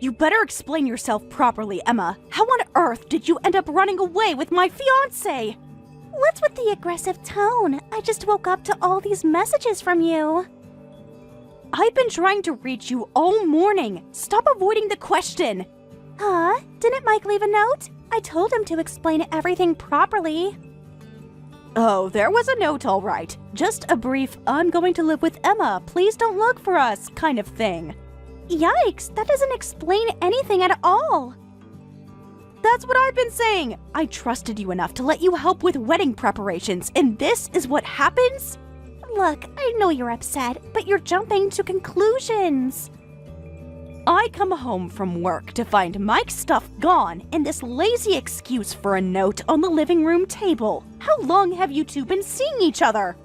You better explain yourself properly, Emma. How on earth did you end up running away with my fiancé? What's with the aggressive tone? I just woke up to all these messages from you. I've been trying to reach you all morning. Stop avoiding the question. Huh? Didn't Mike leave a note? I told him to explain everything properly. Oh, there was a note all right. Just a brief, I'm going to live with Emma, please don't look for us kind of thing. Yikes, that doesn't explain anything at all. That's what I've been saying. I trusted you enough to let you help with wedding preparations, and this is what happens? Look, I know you're upset, but you're jumping to conclusions. I come home from work to find Mike's stuff gone and this lazy excuse for a note on the living room table. How long have you two been seeing each other?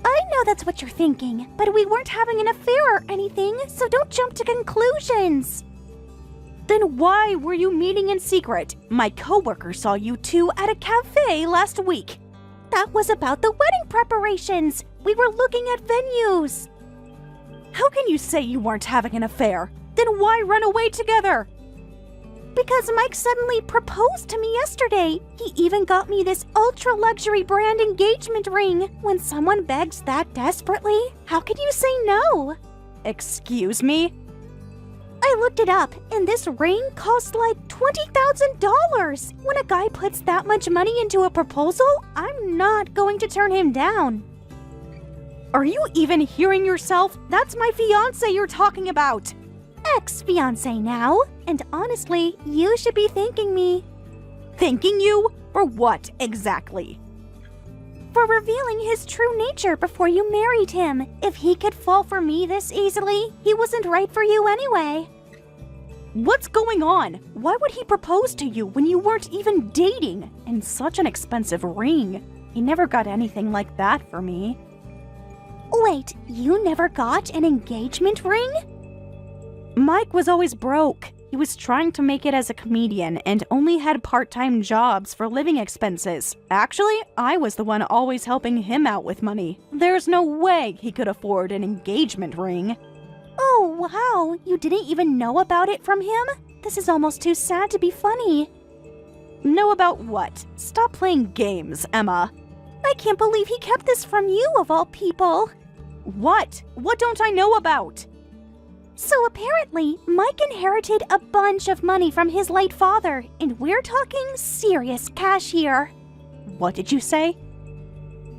I know that's what you're thinking, but we weren't having an affair or anything, so don't jump to conclusions. Then why were you meeting in secret? My coworker saw you two at a cafe last week. That was about the wedding preparations. We were looking at venues. How can you say you weren't having an affair? Then why run away together? Because Mike suddenly proposed to me yesterday. He even got me this ultra-luxury brand engagement ring. When someone begs that desperately, how can you say no? Excuse me? I looked it up, and this ring costs like $20,000. When a guy puts that much money into a proposal, I'm not going to turn him down. Are you even hearing yourself? That's my fiancé you're talking about. Ex-fiancé now. And honestly, you should be thanking me. Thanking you? For what exactly? For revealing his true nature before you married him. If he could fall for me this easily, he wasn't right for you anyway. What's going on? Why would he propose to you when you weren't even dating? And such an expensive ring. He never got anything like that for me. Wait, you never got an engagement ring? Mike was always broke. He was trying to make it as a comedian and only had part-time jobs for living expenses. Actually, I was the one always helping him out with money. There's no way he could afford an engagement ring. Oh, wow. You didn't even know about it from him? This is almost too sad to be funny. Know about what? Stop playing games, Emma. I can't believe he kept this from you, of all people. What? What don't I know about? So apparently, Mike inherited a bunch of money from his late father, and we're talking serious cash here. What did you say?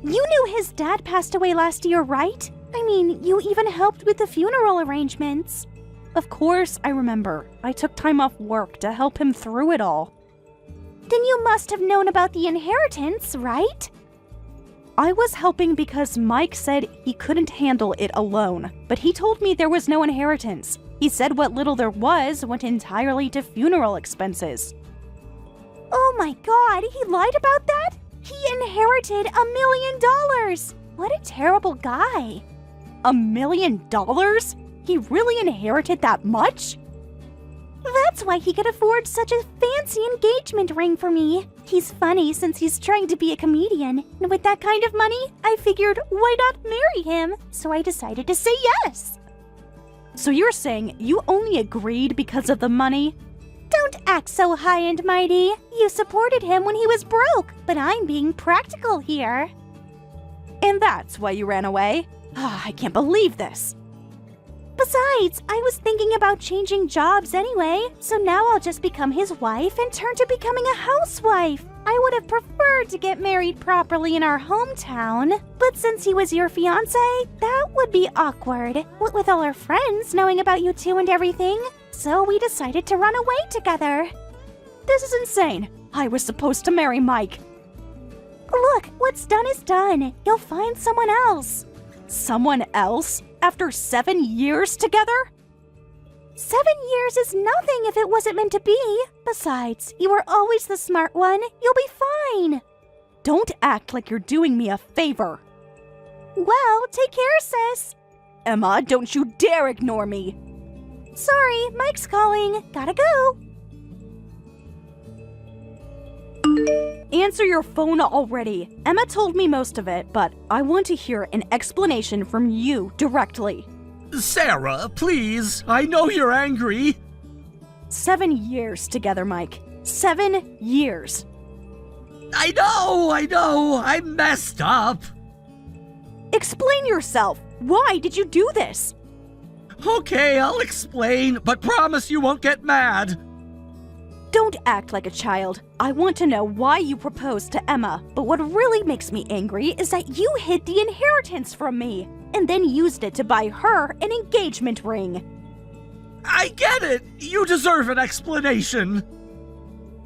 You knew his dad passed away last year, right? I mean, you even helped with the funeral arrangements. Of course I remember. I took time off work to help him through it all. Then you must have known about the inheritance, right? I was helping because Mike said he couldn't handle it alone, but he told me there was no inheritance. He said what little there was went entirely to funeral expenses. Oh my god, he lied about that? He inherited $1 million! What a terrible guy. $1 million? He really inherited that much? That's why he could afford such a fancy engagement ring for me. He's funny since he's trying to be a comedian, and with that kind of money, I figured why not marry him? So I decided to say yes. So you're saying you only agreed because of the money? Don't act so high and mighty. You supported him when he was broke, but I'm being practical here. And that's why you ran away? I can't believe this. Besides, I was thinking about changing jobs anyway, so now I'll just become his wife and turn to becoming a housewife. I would have preferred to get married properly in our hometown, but since he was your fiancé, that would be awkward, what with all our friends knowing about you two and everything. So we decided to run away together. This is insane. I was supposed to marry Mike. Look, what's done is done. You'll find someone else. Someone else? After 7 years together? 7 years is nothing if it wasn't meant to be. Besides, you were always the smart one. You'll be fine. Don't act like you're doing me a favor. Well, take care, sis. Emma, don't you dare ignore me. Sorry, Mike's calling. Gotta go. Answer your phone already. Emma told me most of it, but I want to hear an explanation from you directly. Sarah, please. I know you're angry. 7 years together, Mike. 7 years. I know, I messed up. Explain yourself. Why did you do this? Okay, I'll explain, but promise you won't get mad. Don't act like a child. I want to know why you proposed to Emma, but what really makes me angry is that you hid the inheritance from me and then used it to buy her an engagement ring. I get it. You deserve an explanation.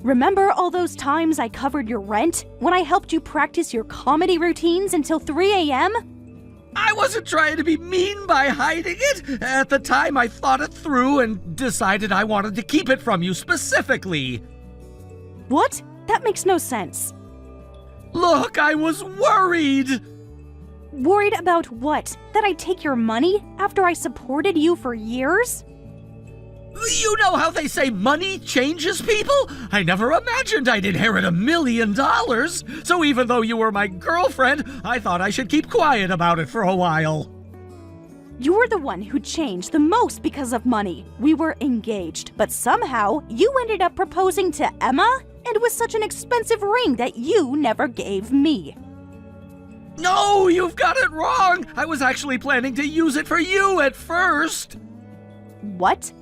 Remember all those times I covered your rent when I helped you practice your comedy routines until 3 a.m.? I wasn't trying to be mean by hiding it. At the time, I thought it through and decided I wanted to keep it from you specifically. What? That makes no sense. Look, I was worried. Worried about what? That I'd take your money after I supported you for years? You know how they say money changes people? I never imagined I'd inherit $1 million. So even though you were my girlfriend, I thought I should keep quiet about it for a while. You were the one who changed the most because of money. We were engaged, but somehow you ended up proposing to Emma and with such an expensive ring that you never gave me. No, you've got it wrong. I was actually planning to use it for you at first. What?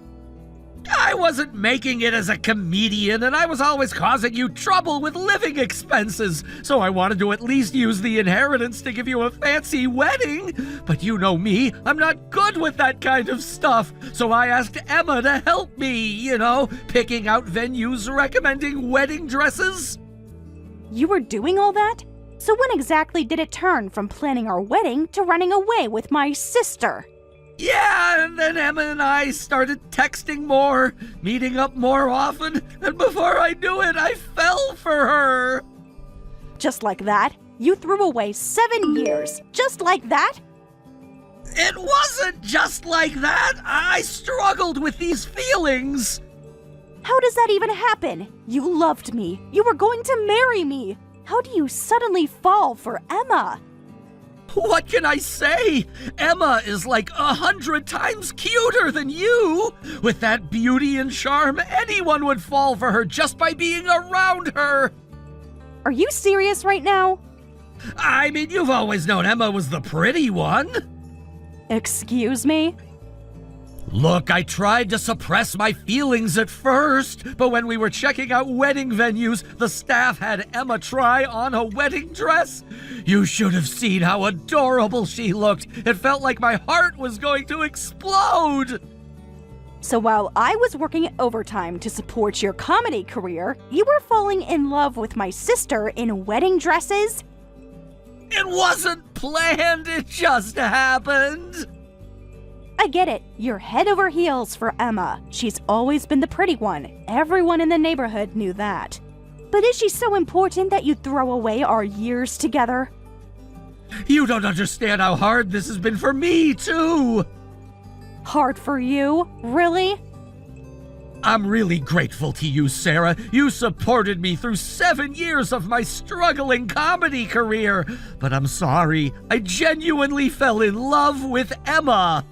I wasn't making it as a comedian, and I was always causing you trouble with living expenses, so I wanted to at least use the inheritance to give you a fancy wedding. But you know me, I'm not good with that kind of stuff, so I asked Emma to help me, picking out venues, recommending wedding dresses. You were doing all that? So when exactly did it turn from planning our wedding to running away with my sister? Yeah, and then Emma and I started texting more, meeting up more often, and before I knew it, I fell for her. Just like that? You threw away 7 years, just like that? It wasn't just like that. I struggled with these feelings. How does that even happen? You loved me. You were going to marry me. How do you suddenly fall for Emma? What can I say? Emma is like 100 times cuter than you. With that beauty and charm, anyone would fall for her just by being around her. Are you serious right now? I mean, you've always known Emma was the pretty one. Excuse me? Look, I tried to suppress my feelings at first, but when we were checking out wedding venues, the staff had Emma try on a wedding dress. You should have seen how adorable she looked. It felt like my heart was going to explode. So while I was working overtime to support your comedy career, you were falling in love with my sister in wedding dresses? It wasn't planned, it just happened. I get it. You're head over heels for Emma. She's always been the pretty one. Everyone in the neighborhood knew that. But is she so important that you'd throw away our years together? You don't understand how hard this has been for me, too. Hard for you? Really? I'm really grateful to you, Sarah. You supported me through 7 years of my struggling comedy career. But I'm sorry. I genuinely fell in love with Emma.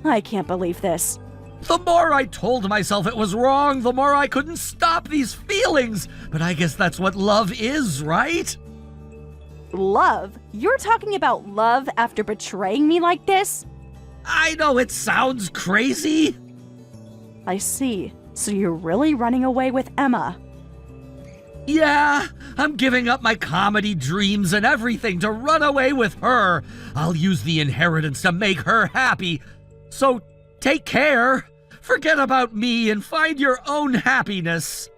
I can't believe this. The more I told myself it was wrong, the more I couldn't stop these feelings. But I guess that's what love is, right? Love? You're talking about love after betraying me like this? I know it sounds crazy. I see. So you're really running away with Emma? Yeah, I'm giving up my comedy dreams and everything to run away with her. I'll use the inheritance to make her happy. So take care. Forget about me and find your own happiness.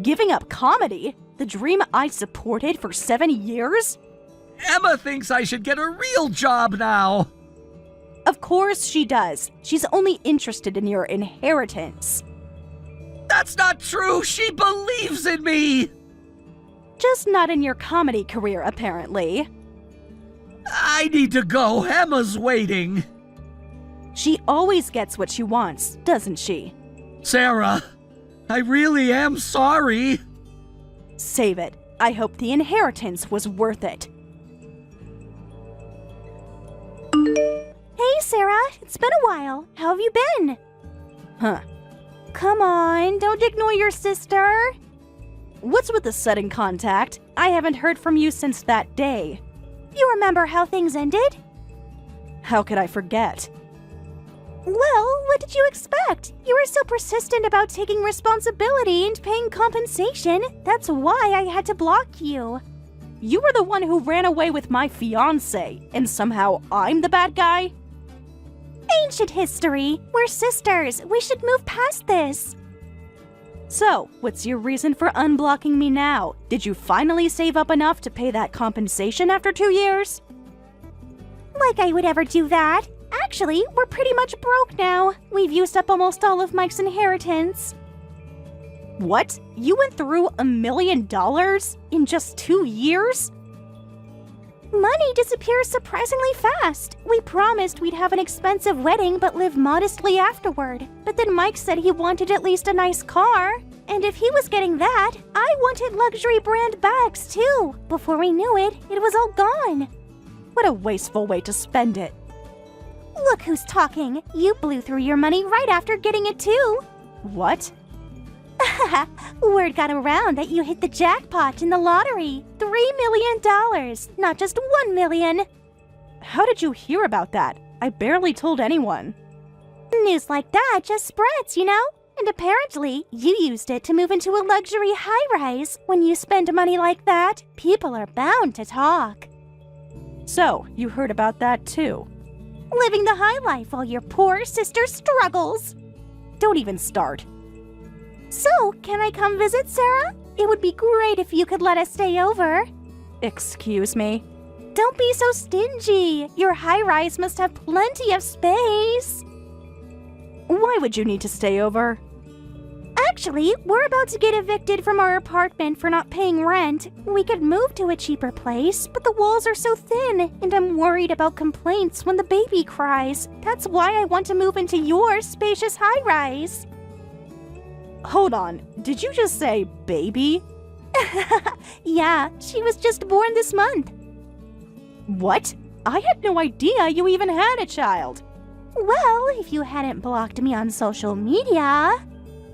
Giving up comedy? The dream I supported for 7 years? Emma thinks I should get a real job now. Of course she does. She's only interested in your inheritance. That's not true. She believes in me. Just not in your comedy career, apparently. I need to go. Emma's waiting. She always gets what she wants, doesn't she? Sarah, I really am sorry. Save it. I hope the inheritance was worth it. Hey, Sarah. It's been a while. How have you been? Huh. Come on, don't ignore your sister. What's with the sudden contact? I haven't heard from you since that day. You remember how things ended? How could I forget? Well, what did you expect? You were so persistent about taking responsibility and paying compensation. That's why I had to block you. You were the one who ran away with my fiancé, and somehow I'm the bad guy? Ancient history. We're sisters. We should move past this. So, what's your reason for unblocking me now? Did you finally save up enough to pay that compensation after 2 years? Like I would ever do that. Actually, we're pretty much broke now. We've used up almost all of Mike's inheritance. What? You went through $1 million in just 2 years? Money disappears surprisingly fast. We promised we'd have an expensive wedding but live modestly afterward. But then Mike said he wanted at least a nice car. And if he was getting that, I wanted luxury brand bags too. Before we knew it, it was all gone. What a wasteful way to spend it. Look who's talking. You blew through your money right after getting it too. What? Word got around that you hit the jackpot in the lottery. $3 million, not just $1 million. How did you hear about that? I barely told anyone. News like that just spreads, you know? And apparently, you used it to move into a luxury high-rise. When you spend money like that, people are bound to talk. So, you heard about that too? Living the high life while your poor sister struggles. Don't even start. So, can I come visit, Sarah? It would be great if you could let us stay over. Excuse me? Don't be so stingy. Your high-rise must have plenty of space. Why would you need to stay over? Actually, we're about to get evicted from our apartment for not paying rent. We could move to a cheaper place, but the walls are so thin, and I'm worried about complaints when the baby cries. That's why I want to move into your spacious high-rise. Hold on, did you just say baby? Yeah, she was just born this month. What? I had no idea you even had a child. Well, if you hadn't blocked me on social media...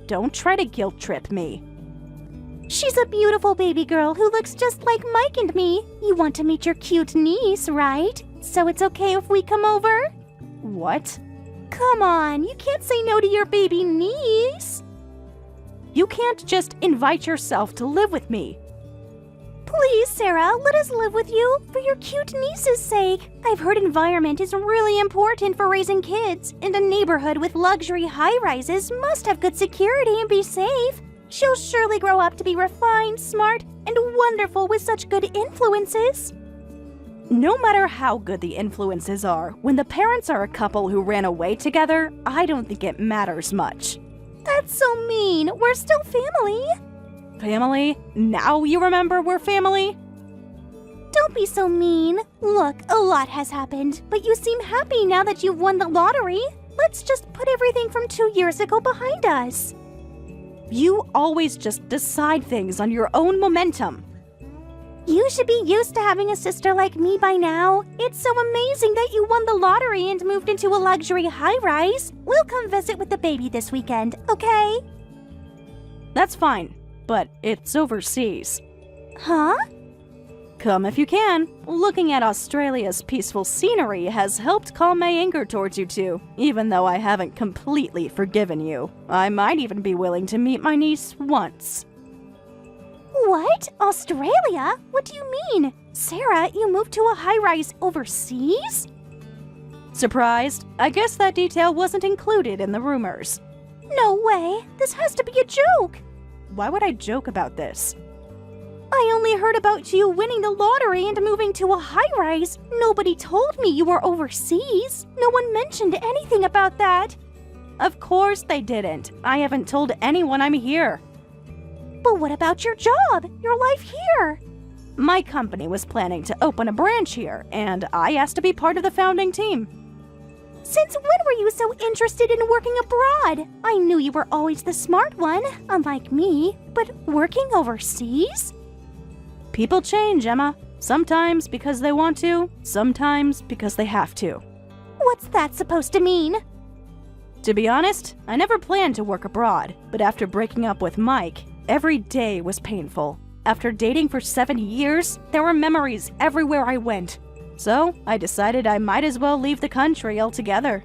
Don't try to guilt trip me. She's a beautiful baby girl who looks just like Mike and me. You want to meet your cute niece, right? So it's okay if we come over? What? Come on, you can't say no to your baby niece. You can't just invite yourself to live with me. Please, Sarah, let us live with you for your cute niece's sake. I've heard environment is really important for raising kids, and a neighborhood with luxury high-rises must have good security and be safe. She'll surely grow up to be refined, smart, and wonderful with such good influences. No matter how good the influences are, when the parents are a couple who ran away together, I don't think it matters much. That's so mean. We're still family. Family? Now you remember we're family? Don't be so mean. Look, a lot has happened, but you seem happy now that you've won the lottery. Let's just put everything from 2 years ago behind us. You always just decide things on your own momentum. You should be used to having a sister like me by now. It's so amazing that you won the lottery and moved into a luxury high-rise. We'll come visit with the baby this weekend, okay? That's fine, but it's overseas. Huh? Come if you can. Looking at Australia's peaceful scenery has helped calm my anger towards you two, even though I haven't completely forgiven you. I might even be willing to meet my niece once. What? Australia? What do you mean? Sarah, you moved to a high-rise overseas? Surprised? I guess that detail wasn't included in the rumors. No way. This has to be a joke. Why would I joke about this? I only heard about you winning the lottery and moving to a high-rise. Nobody told me you were overseas. No one mentioned anything about that. Of course they didn't. I haven't told anyone I'm here. But what about your job? Your life here? My company was planning to open a branch here, and I asked to be part of the founding team. Since when were you so interested in working abroad? I knew you were always the smart one, unlike me, but working overseas? People change, Emma. Sometimes because they want to, sometimes because they have to. What's that supposed to mean? To be honest, I never planned to work abroad, but after breaking up with Mike, every day was painful. After dating for 7 years, there were memories everywhere I went. So, I decided I might as well leave the country altogether.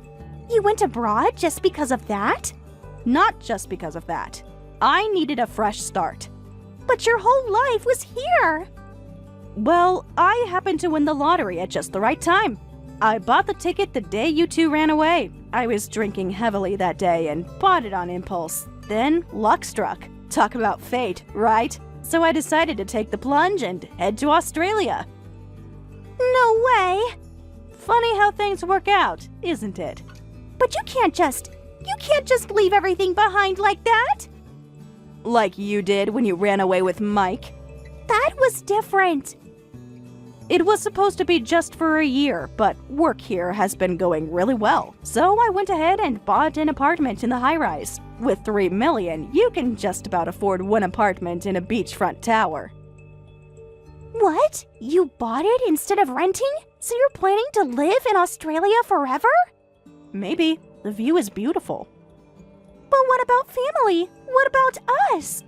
You went abroad just because of that? Not just because of that. I needed a fresh start. But your whole life was here. Well, I happened to win the lottery at just the right time. I bought the ticket the day you two ran away. I was drinking heavily that day and bought it on impulse. Then, luck struck. Talk about fate, right? So I decided to take the plunge and head to Australia. No way. Funny how things work out, isn't it? But you can't just leave everything behind like that. Like you did when you ran away with Mike. That was different. It was supposed to be just for a year, but work here has been going really well. So I went ahead and bought an apartment in the high-rise. With $3 million, you can just about afford one apartment in a beachfront tower. What? You bought it instead of renting? So you're planning to live in Australia forever? Maybe. The view is beautiful. But what about family? What about us?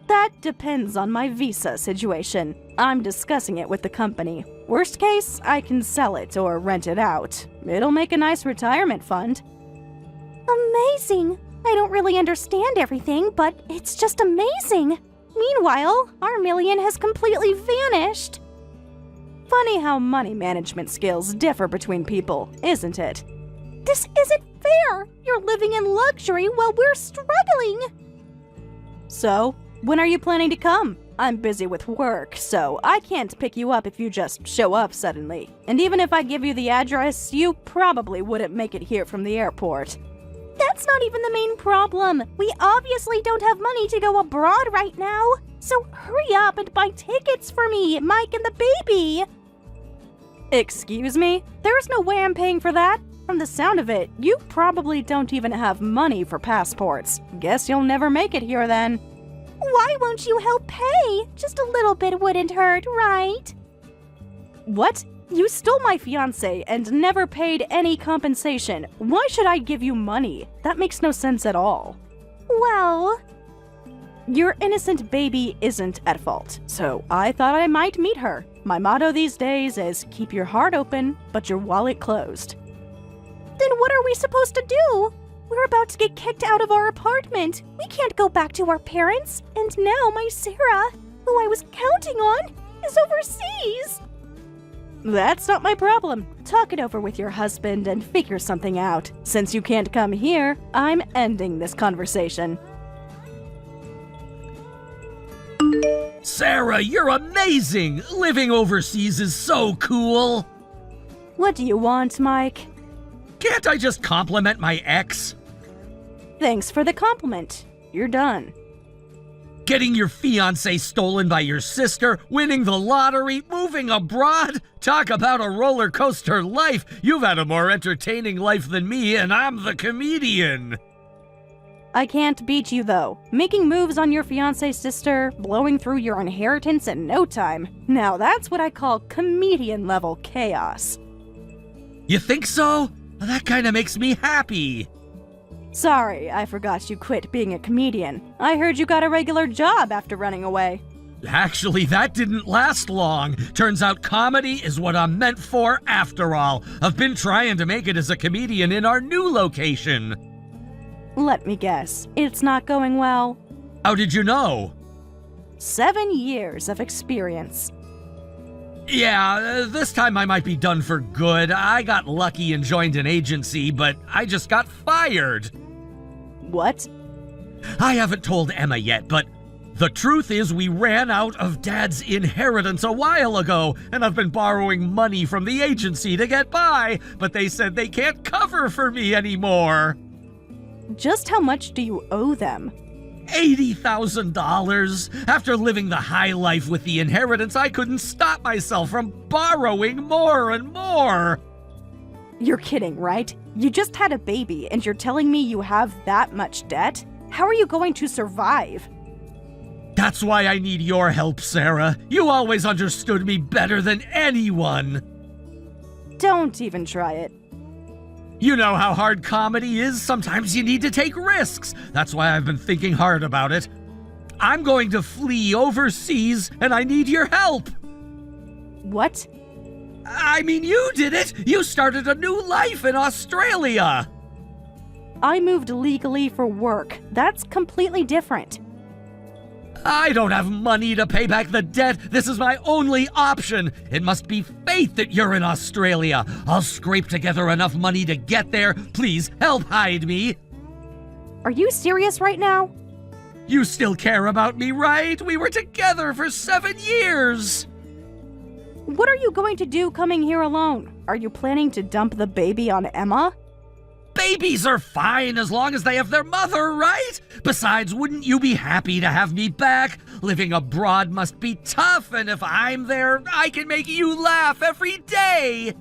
That depends on my visa situation. I'm discussing it with the company. Worst case, I can sell it or rent it out. It'll make a nice retirement fund. Amazing! I don't really understand everything, but it's just amazing. Meanwhile, our million has completely vanished. Funny how money management skills differ between people, isn't it? This isn't fair! You're living in luxury while we're struggling! So, when are you planning to come? I'm busy with work, so I can't pick you up if you just show up suddenly. And even if I give you the address, you probably wouldn't make it here from the airport. That's not even the main problem. We obviously don't have money to go abroad right now. So hurry up and buy tickets for me, Mike, and the baby. Excuse me? There's no way I'm paying for that. From the sound of it, you probably don't even have money for passports. Guess you'll never make it here then. Why won't you help pay? Just a little bit wouldn't hurt, right? What? You stole my fiancé and never paid any compensation. Why should I give you money? That makes no sense at all. Well, your innocent baby isn't at fault, so I thought I might meet her. My motto these days is keep your heart open, but your wallet closed. Then what are we supposed to do? We're about to get kicked out of our apartment. We can't go back to our parents. And now my Sarah, who I was counting on, is overseas. That's not my problem. Talk it over with your husband and figure something out. Since you can't come here, I'm ending this conversation. Sarah, you're amazing! Living overseas is so cool! What do you want, Mike? Can't I just compliment my ex? Thanks for the compliment. You're done. Getting your fiancé stolen by your sister, winning the lottery, moving abroad? Talk about a roller coaster life. You've had a more entertaining life than me, and I'm the comedian. I can't beat you, though. Making moves on your fiancé's sister, blowing through your inheritance in no time. Now that's what I call comedian-level chaos. You think so? That kinda makes me happy. Sorry, I forgot you quit being a comedian. I heard you got a regular job after running away. Actually, that didn't last long. Turns out comedy is what I'm meant for after all. I've been trying to make it as a comedian in our new location. Let me guess, it's not going well. How did you know? 7 years of experience. Yeah, this time I might be done for good. I got lucky and joined an agency, but I just got fired. What? I haven't told Emma yet, but the truth is we ran out of Dad's inheritance a while ago, and I've been borrowing money from the agency to get by, but they said they can't cover for me anymore. Just how much do you owe them? $80,000. After living the high life with the inheritance, I couldn't stop myself from borrowing more and more. You're kidding, right? You just had a baby and you're telling me you have that much debt? How are you going to survive? That's why I need your help, Sarah. You always understood me better than anyone. Don't even try it. You know how hard comedy is. Sometimes you need to take risks. That's why I've been thinking hard about it. I'm going to flee overseas, and I need your help. What? I mean, you did it. You started a new life in Australia. I moved legally for work. That's completely different. I don't have money to pay back the debt. This is my only option. It must be fate that you're in Australia. I'll scrape together enough money to get there. Please help hide me. Are you serious right now? You still care about me, right? We were together for 7 years. What are you going to do coming here alone? Are you planning to dump the baby on Emma? Babies are fine as long as they have their mother, right? Besides, wouldn't you be happy to have me back? Living abroad must be tough, and if I'm there, I can make you laugh every day.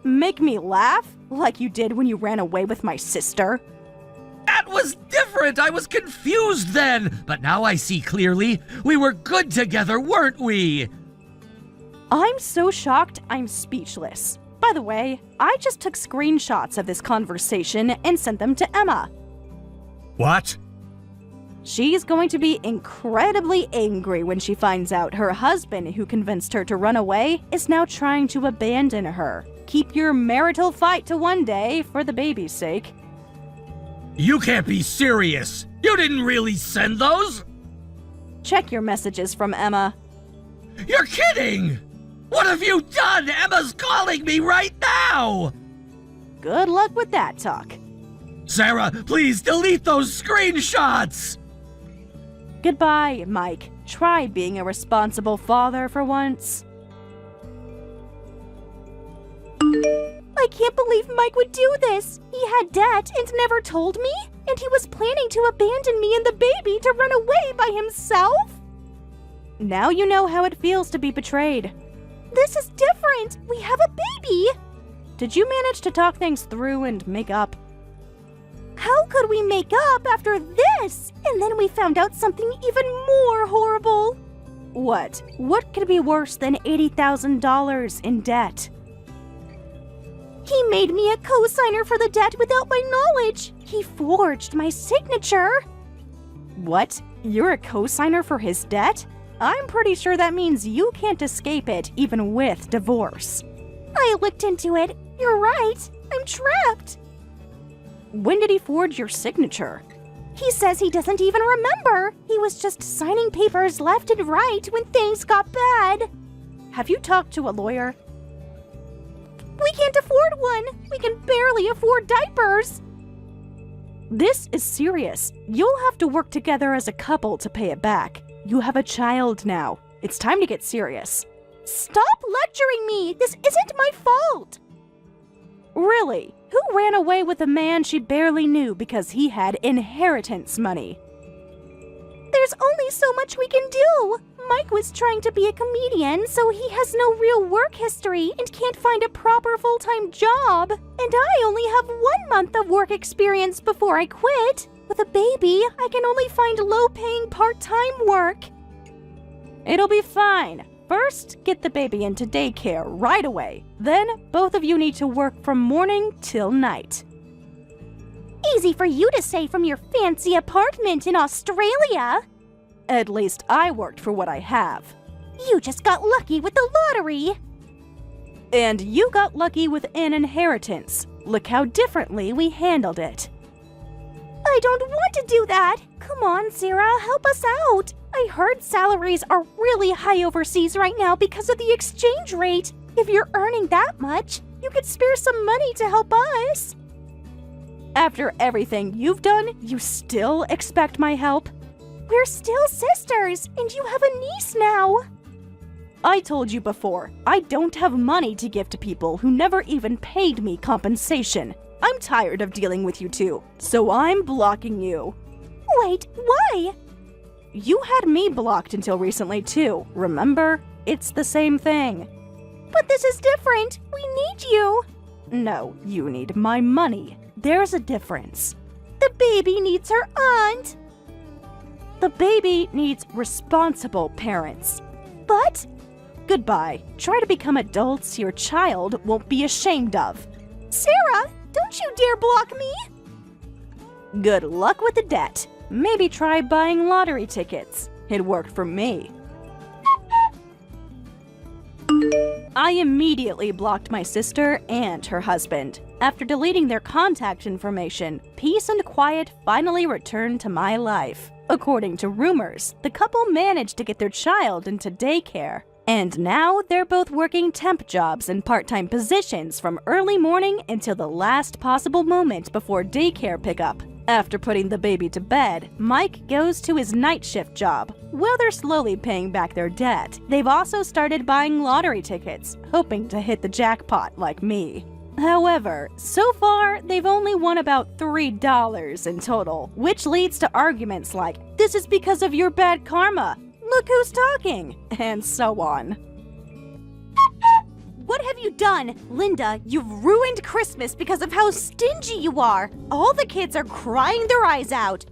Make me laugh? Like you did when you ran away with my sister? That was different. I was confused then, but now I see clearly. We were good together, weren't we? I'm so shocked, I'm speechless. By the way, I just took screenshots of this conversation and sent them to Emma. What? She's going to be incredibly angry when she finds out her husband, who convinced her to run away, is now trying to abandon her. Keep your marital fight to one day for the baby's sake. You can't be serious. You didn't really send those? Check your messages from Emma. You're kidding! What have you done? Emma's calling me right now! Good luck with that talk. Sarah, please delete those screenshots! Goodbye, Mike. Try being a responsible father for once. I can't believe Mike would do this. He had debt and never told me, and he was planning to abandon me and the baby to run away by himself? Now you know how it feels to be betrayed. This is different. We have a baby. Did you manage to talk things through and make up? How could we make up after this? And then we found out something even more horrible. What? What could be worse than $80,000 in debt? He made me a co-signer for the debt without my knowledge. He forged my signature. What? You're a co-signer for his debt? I'm pretty sure that means you can't escape it, even with divorce. I looked into it. You're right. I'm trapped. When did he forge your signature? He says he doesn't even remember. He was just signing papers left and right when things got bad. Have you talked to a lawyer? We can't afford one. We can barely afford diapers. This is serious. You'll have to work together as a couple to pay it back. You have a child now. It's time to get serious. Stop lecturing me! This isn't my fault! Really? Who ran away with a man she barely knew because he had inheritance money? There's only so much we can do! Mike was trying to be a comedian, so he has no real work history and can't find a proper full-time job. And I only have 1 month of work experience before I quit. With a baby, I can only find low-paying part-time work. It'll be fine. First, get the baby into daycare right away. Then, both of you need to work from morning till night. Easy for you to say from your fancy apartment in Australia. At least I worked for what I have. You just got lucky with the lottery. And you got lucky with an inheritance. Look how differently we handled it. I don't want to do that. Come on, Sarah, help us out. I heard salaries are really high overseas right now because of the exchange rate. If you're earning that much, you could spare some money to help us. After everything you've done, you still expect my help? We're still sisters, and you have a niece now. I told you before, I don't have money to give to people who never even paid me compensation. I'm tired of dealing with you two, so I'm blocking you. Wait, why? You had me blocked until recently too, remember? It's the same thing. But this is different. We need you. No, you need my money. There's a difference. The baby needs her aunt. The baby needs responsible parents. But... Goodbye. Try to become adults your child won't be ashamed of. Sarah, Don't you dare block me! Good luck with the debt. Maybe try buying lottery tickets. It worked for me. I immediately blocked my sister and her husband. After deleting their contact information, peace and quiet finally returned to my life. According to rumors, the couple managed to get their child into daycare. And now they're both working temp jobs and part-time positions from early morning until the last possible moment before daycare pickup. After putting the baby to bed, Mike goes to his night shift job. While they're slowly paying back their debt, they've also started buying lottery tickets, hoping to hit the jackpot like me. However, so far, they've only won about $3 in total, which leads to arguments like, "This is because of your bad karma. Look who's talking," and so on. What have you done? Linda, you've ruined Christmas because of how stingy you are. All the kids are crying their eyes out.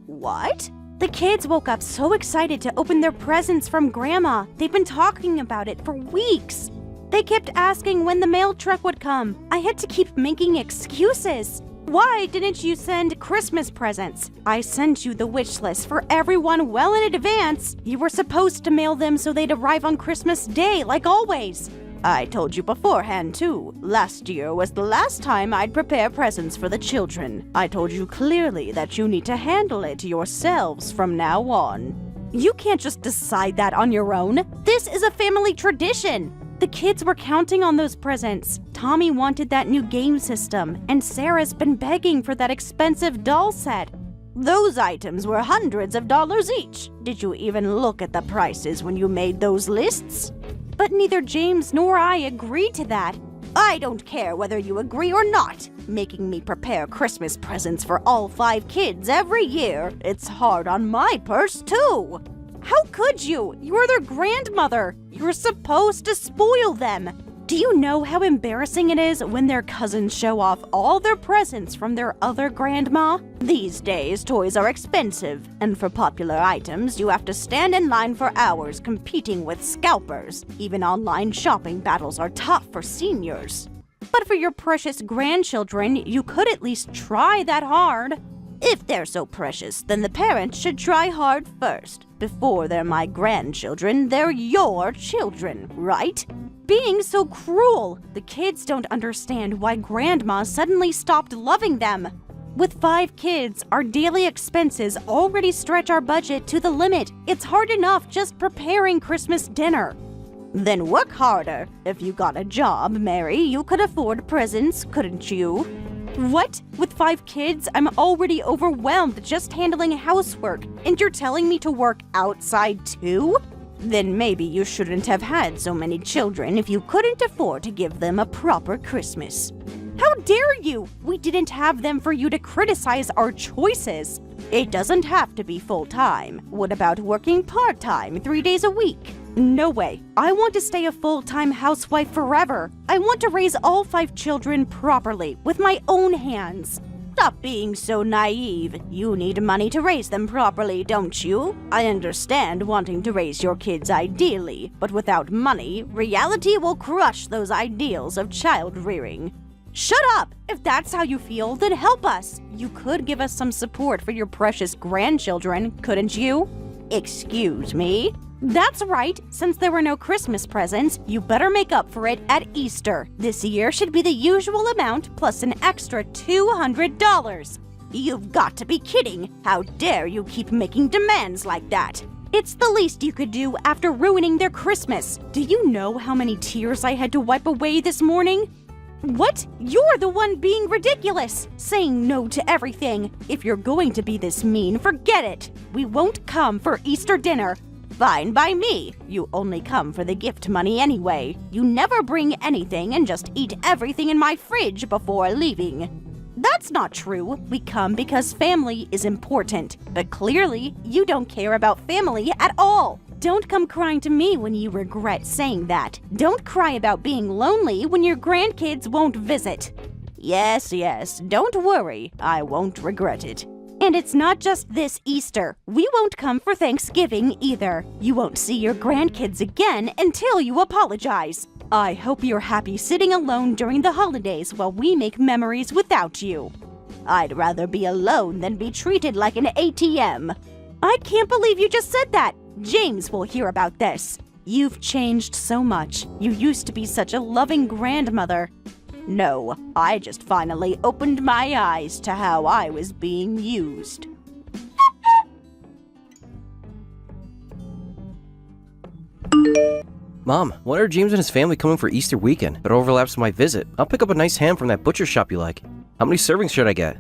What? The kids woke up so excited to open their presents from Grandma. They've been talking about it for weeks. They kept asking when the mail truck would come. I had to keep making excuses. Why didn't you send Christmas presents? I sent you the wish list for everyone well in advance. You were supposed to mail them so they'd arrive on Christmas Day, like always. I told you beforehand, too. Last year was the last time I'd prepare presents for the children. I told you clearly that you need to handle it yourselves from now on. You can't just decide that on your own. This is a family tradition. The kids were counting on those presents. Tommy wanted that new game system, and Sarah's been begging for that expensive doll set. Those items were hundreds of dollars each. Did you even look at the prices when you made those lists? But neither James nor I agreed to that. I don't care whether you agree or not. Making me prepare Christmas presents for all 5 kids every year, it's hard on my purse too. How could you? You're their grandmother. You're supposed to spoil them. Do you know how embarrassing it is when their cousins show off all their presents from their other grandma? These days, toys are expensive, and for popular items, you have to stand in line for hours competing with scalpers. Even online shopping battles are tough for seniors. But for your precious grandchildren, you could at least try that hard. If they're so precious, then the parents should try hard first. Before they're my grandchildren, they're your children, right? Being so cruel. The kids don't understand why Grandma suddenly stopped loving them. With 5 kids, our daily expenses already stretch our budget to the limit. It's hard enough just preparing Christmas dinner. Then work harder. If you got a job, Mary, you could afford presents, couldn't you? What? With 5 kids, I'm already overwhelmed just handling housework, and you're telling me to work outside too? Then maybe you shouldn't have had so many children if you couldn't afford to give them a proper Christmas. How dare you? We didn't have them for you to criticize our choices. It doesn't have to be full-time. What about working part-time 3 days a week? No way. I want to stay a full-time housewife forever. I want to raise all 5 children properly with my own hands. Stop being so naive. You need money to raise them properly, don't you? I understand wanting to raise your kids ideally, but without money, reality will crush those ideals of child rearing. Shut up! If that's how you feel, then help us. You could give us some support for your precious grandchildren, couldn't you? Excuse me? That's right. Since there were no Christmas presents, you better make up for it at Easter. This year should be the usual amount plus an extra $200. You've got to be kidding. How dare you keep making demands like that? It's the least you could do after ruining their Christmas. Do you know how many tears I had to wipe away this morning? What? You're the one being ridiculous, saying no to everything. If you're going to be this mean, forget it. We won't come for Easter dinner. Fine by me. You only come for the gift money anyway. You never bring anything and just eat everything in my fridge before leaving. That's not true. We come because family is important. But clearly, you don't care about family at all. Don't come crying to me when you regret saying that. Don't cry about being lonely when your grandkids won't visit. Yes, don't worry. I won't regret it. And it's not just this Easter. We won't come for Thanksgiving either. You won't see your grandkids again until you apologize. I hope you're happy sitting alone during the holidays while we make memories without you. I'd rather be alone than be treated like an ATM. I can't believe you just said that. James will hear about this. You've changed so much. You used to be such a loving grandmother. No, I just finally opened my eyes to how I was being used. Mom, when are James and his family coming for Easter weekend? It overlaps with my visit. I'll pick up a nice ham from that butcher shop you like. How many servings should I get?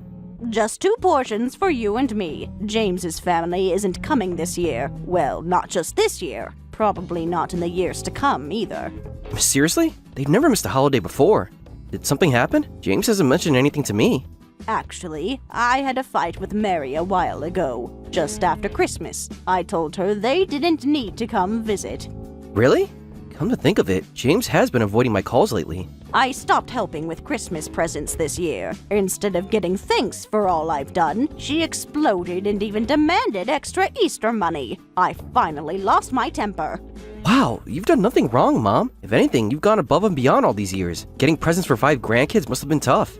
Just 2 portions for you and me. James's family isn't coming this year. Well, not just this year. Probably not in the years to come either. Seriously? They've never missed a holiday before. Did something happen? James hasn't mentioned anything to me. Actually, I had a fight with Mary a while ago. Just after Christmas, I told her they didn't need to come visit. Really? Come to think of it, James has been avoiding my calls lately. I stopped helping with Christmas presents this year. Instead of getting thanks for all I've done, she exploded and even demanded extra Easter money. I finally lost my temper. Wow, you've done nothing wrong, Mom. If anything, you've gone above and beyond all these years. Getting presents for 5 grandkids must have been tough.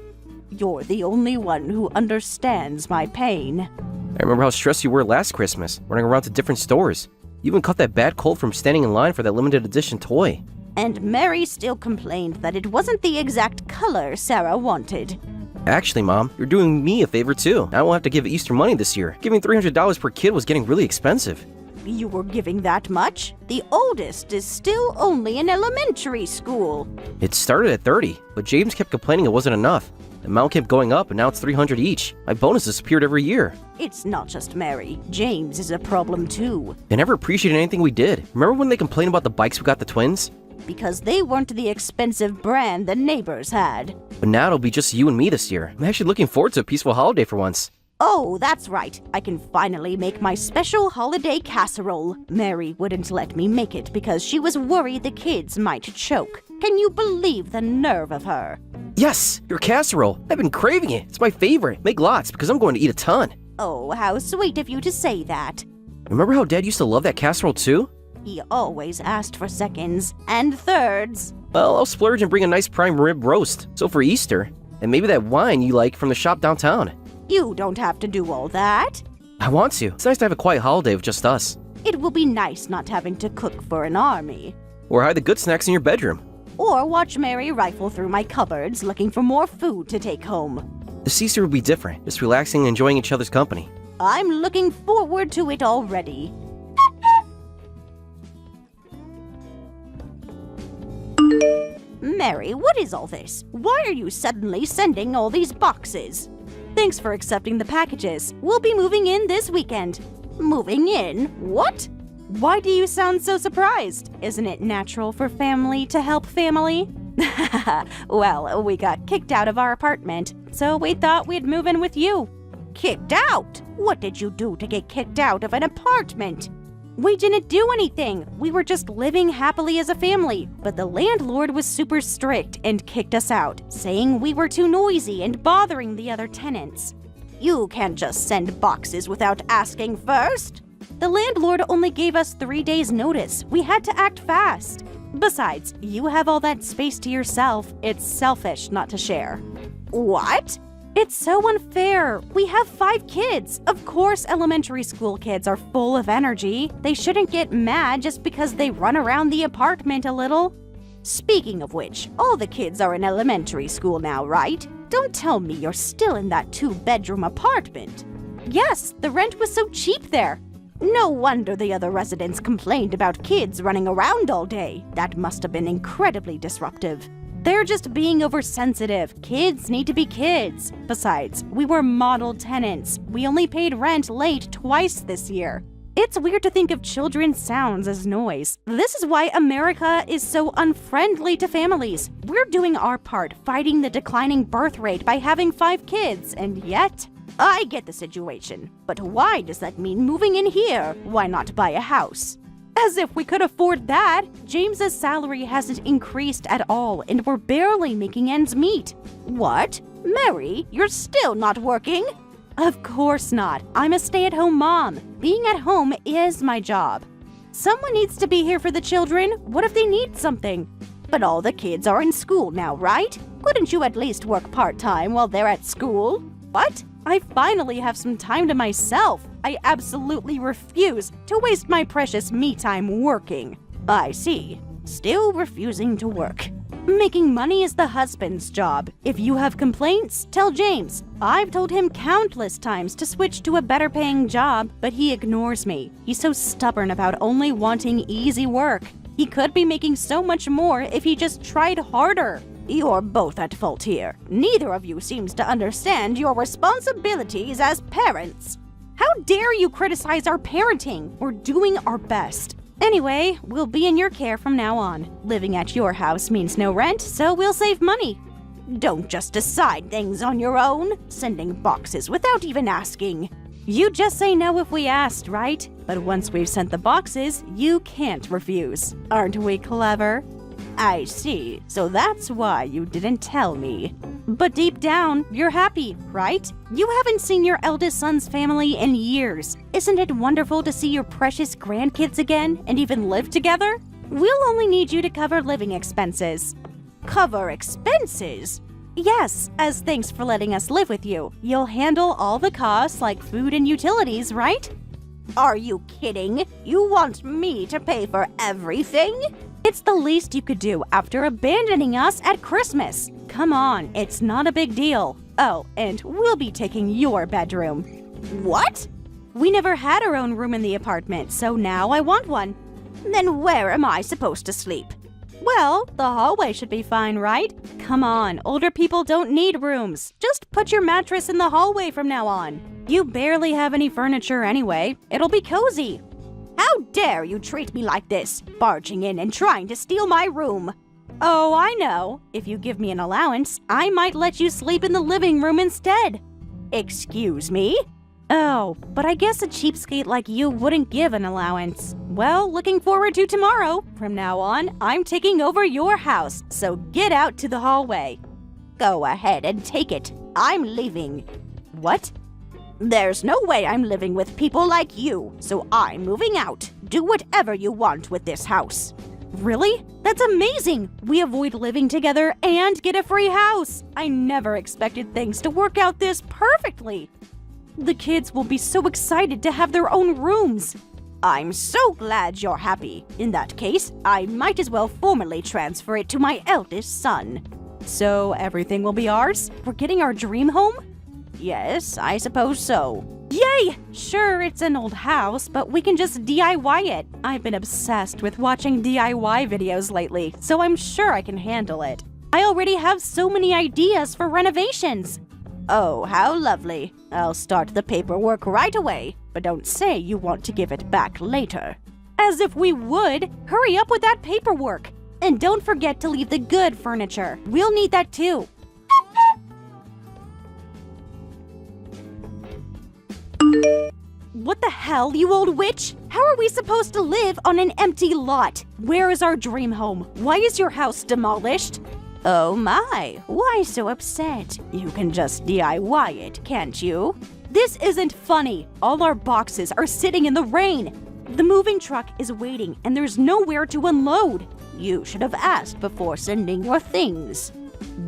You're the only one who understands my pain. I remember how stressed you were last Christmas, running around to different stores. You even caught that bad cold from standing in line for that limited edition toy. And Mary still complained that it wasn't the exact color Sarah wanted. Actually, Mom, you're doing me a favor too. I won't have to give Easter money this year. Giving $300 per kid was getting really expensive. You were giving that much? The oldest is still only in elementary school. It started at 30, but James kept complaining it wasn't enough. The amount kept going up and now it's 300 each. My bonus disappeared every year. It's not just Mary. James is a problem too. They never appreciated anything we did. Remember when they complained about the bikes we got the twins? Because they weren't the expensive brand the neighbors had. But now it'll be just you and me this year. I'm actually looking forward to a peaceful holiday for once. Oh, that's right. I can finally make my special holiday casserole. Mary wouldn't let me make it because she was worried the kids might choke. Can you believe the nerve of her? Yes, your casserole. I've been craving it. It's my favorite. Make lots because I'm going to eat a ton. Oh, how sweet of you to say that. Remember how Dad used to love that casserole too? He always asked for seconds and thirds. Well, I'll splurge and bring a nice prime rib roast. So for Easter, and maybe that wine you like from the shop downtown. You don't have to do all that. I want to. It's nice to have a quiet holiday with just us. It will be nice not having to cook for an army. Or hide the good snacks in your bedroom. Or watch Mary rifle through my cupboards looking for more food to take home. This Easter will be different, just relaxing and enjoying each other's company. I'm looking forward to it already. Mary, what is all this? Why are you suddenly sending all these boxes? Thanks for accepting the packages. We'll be moving in this weekend. Moving in? What? Why do you sound so surprised? Isn't it natural for family to help family? Well, we got kicked out of our apartment, so we thought we'd move in with you. Kicked out? What did you do to get kicked out of an apartment? We didn't do anything. We were just living happily as a family, but the landlord was super strict and kicked us out, saying we were too noisy and bothering the other tenants. You can't just send boxes without asking first. The landlord only gave us 3 days' notice. We had to act fast. Besides, you have all that space to yourself. It's selfish not to share. What? It's so unfair. We have 5 kids. Of course, elementary school kids are full of energy. They shouldn't get mad just because they run around the apartment a little. Speaking of which, all the kids are in elementary school now, right? Don't tell me you're still in that 2-bedroom apartment. Yes, the rent was so cheap there. No wonder the other residents complained about kids running around all day. That must have been incredibly disruptive. They're just being oversensitive. Kids need to be kids. Besides, we were model tenants. We only paid rent late twice this year. It's weird to think of children's sounds as noise. This is why America is so unfriendly to families. We're doing our part fighting the declining birth rate by having 5 kids, and yet... I get the situation, but why does that mean moving in here? Why not buy a house? As if we could afford that! James's salary hasn't increased at all, and we're barely making ends meet. What? Mary, you're still not working? Of course not. I'm a stay-at-home mom. Being at home is my job. Someone needs to be here for the children. What if they need something? But all the kids are in school now, right? Couldn't you at least work part-time while they're at school? What? I finally have some time to myself. I absolutely refuse to waste my precious me time working. I see. Still refusing to work. Making money is the husband's job. If you have complaints, tell James. I've told him countless times to switch to a better paying job, but he ignores me. He's so stubborn about only wanting easy work. He could be making so much more if he just tried harder. You're both at fault here. Neither of you seems to understand your responsibilities as parents. How dare you criticize our parenting? We're doing our best. Anyway, we'll be in your care from now on. Living at your house means no rent, so we'll save money. Don't just decide things on your own, sending boxes without even asking. You just say no if we asked, right? But once we've sent the boxes, you can't refuse. Aren't we clever? I see. So that's why you didn't tell me. But deep down, you're happy, right? You haven't seen your eldest son's family in years. Isn't it wonderful to see your precious grandkids again and even live together? We'll only need you to cover living expenses. Cover expenses? Yes, as thanks for letting us live with you. You'll handle all the costs like food and utilities, right? Are you kidding? You want me to pay for everything? It's the least you could do after abandoning us at Christmas. Come on, it's not a big deal. Oh, and we'll be taking your bedroom. What? We never had our own room in the apartment, so now I want one. Then where am I supposed to sleep? Well, the hallway should be fine, right? Come on, older people don't need rooms. Just put your mattress in the hallway from now on. You barely have any furniture anyway. It'll be cozy. How dare you treat me like this, barging in and trying to steal my room? Oh, I know. If you give me an allowance, I might let you sleep in the living room instead. Excuse me? Oh, but I guess a cheapskate like you wouldn't give an allowance. Well, looking forward to tomorrow. From now on, I'm taking over your house, so get out to the hallway. Go ahead and take it. I'm leaving. What? There's no way I'm living with people like you, so I'm moving out. Do whatever you want with this house. Really? That's amazing! We avoid living together and get a free house! I never expected things to work out this perfectly! The kids will be so excited to have their own rooms! I'm so glad you're happy. In that case, I might as well formally transfer it to my eldest son. So everything will be ours? We're getting our dream home? Yes, I suppose so. Yay! Sure, it's an old house, but we can just DIY it. I've been obsessed with watching DIY videos lately, so I'm sure I can handle it. I already have so many ideas for renovations. Oh, how lovely. I'll start the paperwork right away, but don't say you want to give it back later. As if we would! Hurry up with that paperwork! And don't forget to leave the good furniture. We'll need that too. What the hell, you old witch? How are we supposed to live on an empty lot? Where is our dream home? Why is your house demolished? Oh my, why so upset? You can just DIY it, can't you? This isn't funny. All our boxes are sitting in the rain. The moving truck is waiting and there's nowhere to unload. You should have asked before sending your things.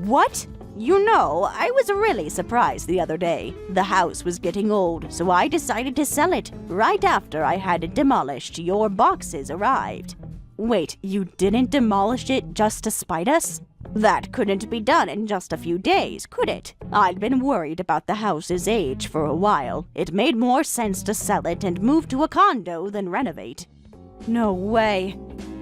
What? You know, I was really surprised the other day. The house was getting old, so I decided to sell it. Right after I had it demolished, your boxes arrived. Wait, you didn't demolish it just to spite us? That couldn't be done in just a few days, could it? I'd been worried about the house's age for a while. It made more sense to sell it and move to a condo than renovate. No way.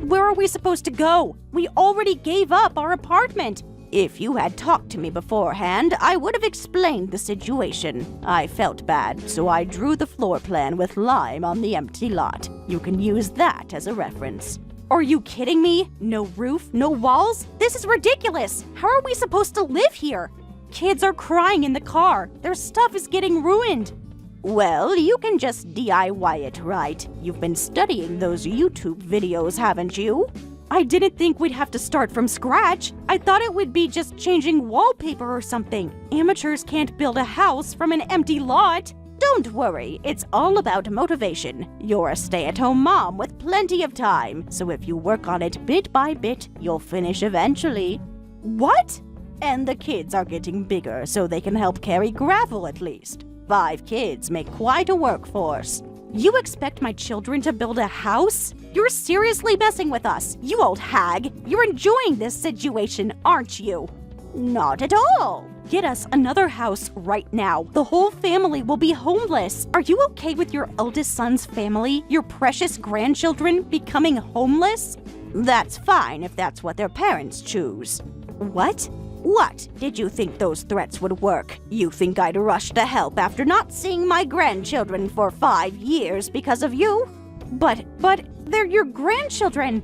Where are we supposed to go? We already gave up our apartment. If you had talked to me beforehand, I would have explained the situation. I felt bad, so I drew the floor plan with lime on the empty lot. You can use that as a reference. Are you kidding me? No roof, no walls? This is ridiculous! How are we supposed to live here? Kids are crying in the car. Their stuff is getting ruined. Well, you can just DIY it, right? You've been studying those YouTube videos, haven't you? I didn't think we'd have to start from scratch. I thought it would be just changing wallpaper or something. Amateurs can't build a house from an empty lot. Don't worry, it's all about motivation. You're a stay-at-home mom with plenty of time, so if you work on it bit by bit, you'll finish eventually. What? And the kids are getting bigger, so they can help carry gravel at least. 5 kids make quite a workforce. You expect my children to build a house? You're seriously messing with us, you old hag. You're enjoying this situation, aren't you? Not at all. Get us another house right now. The whole family will be homeless. Are you okay with your eldest son's family, your precious grandchildren, becoming homeless? That's fine if that's what their parents choose. What? What? Did you think those threats would work? You think I'd rush to help after not seeing my grandchildren for 5 years because of you? But they're your grandchildren.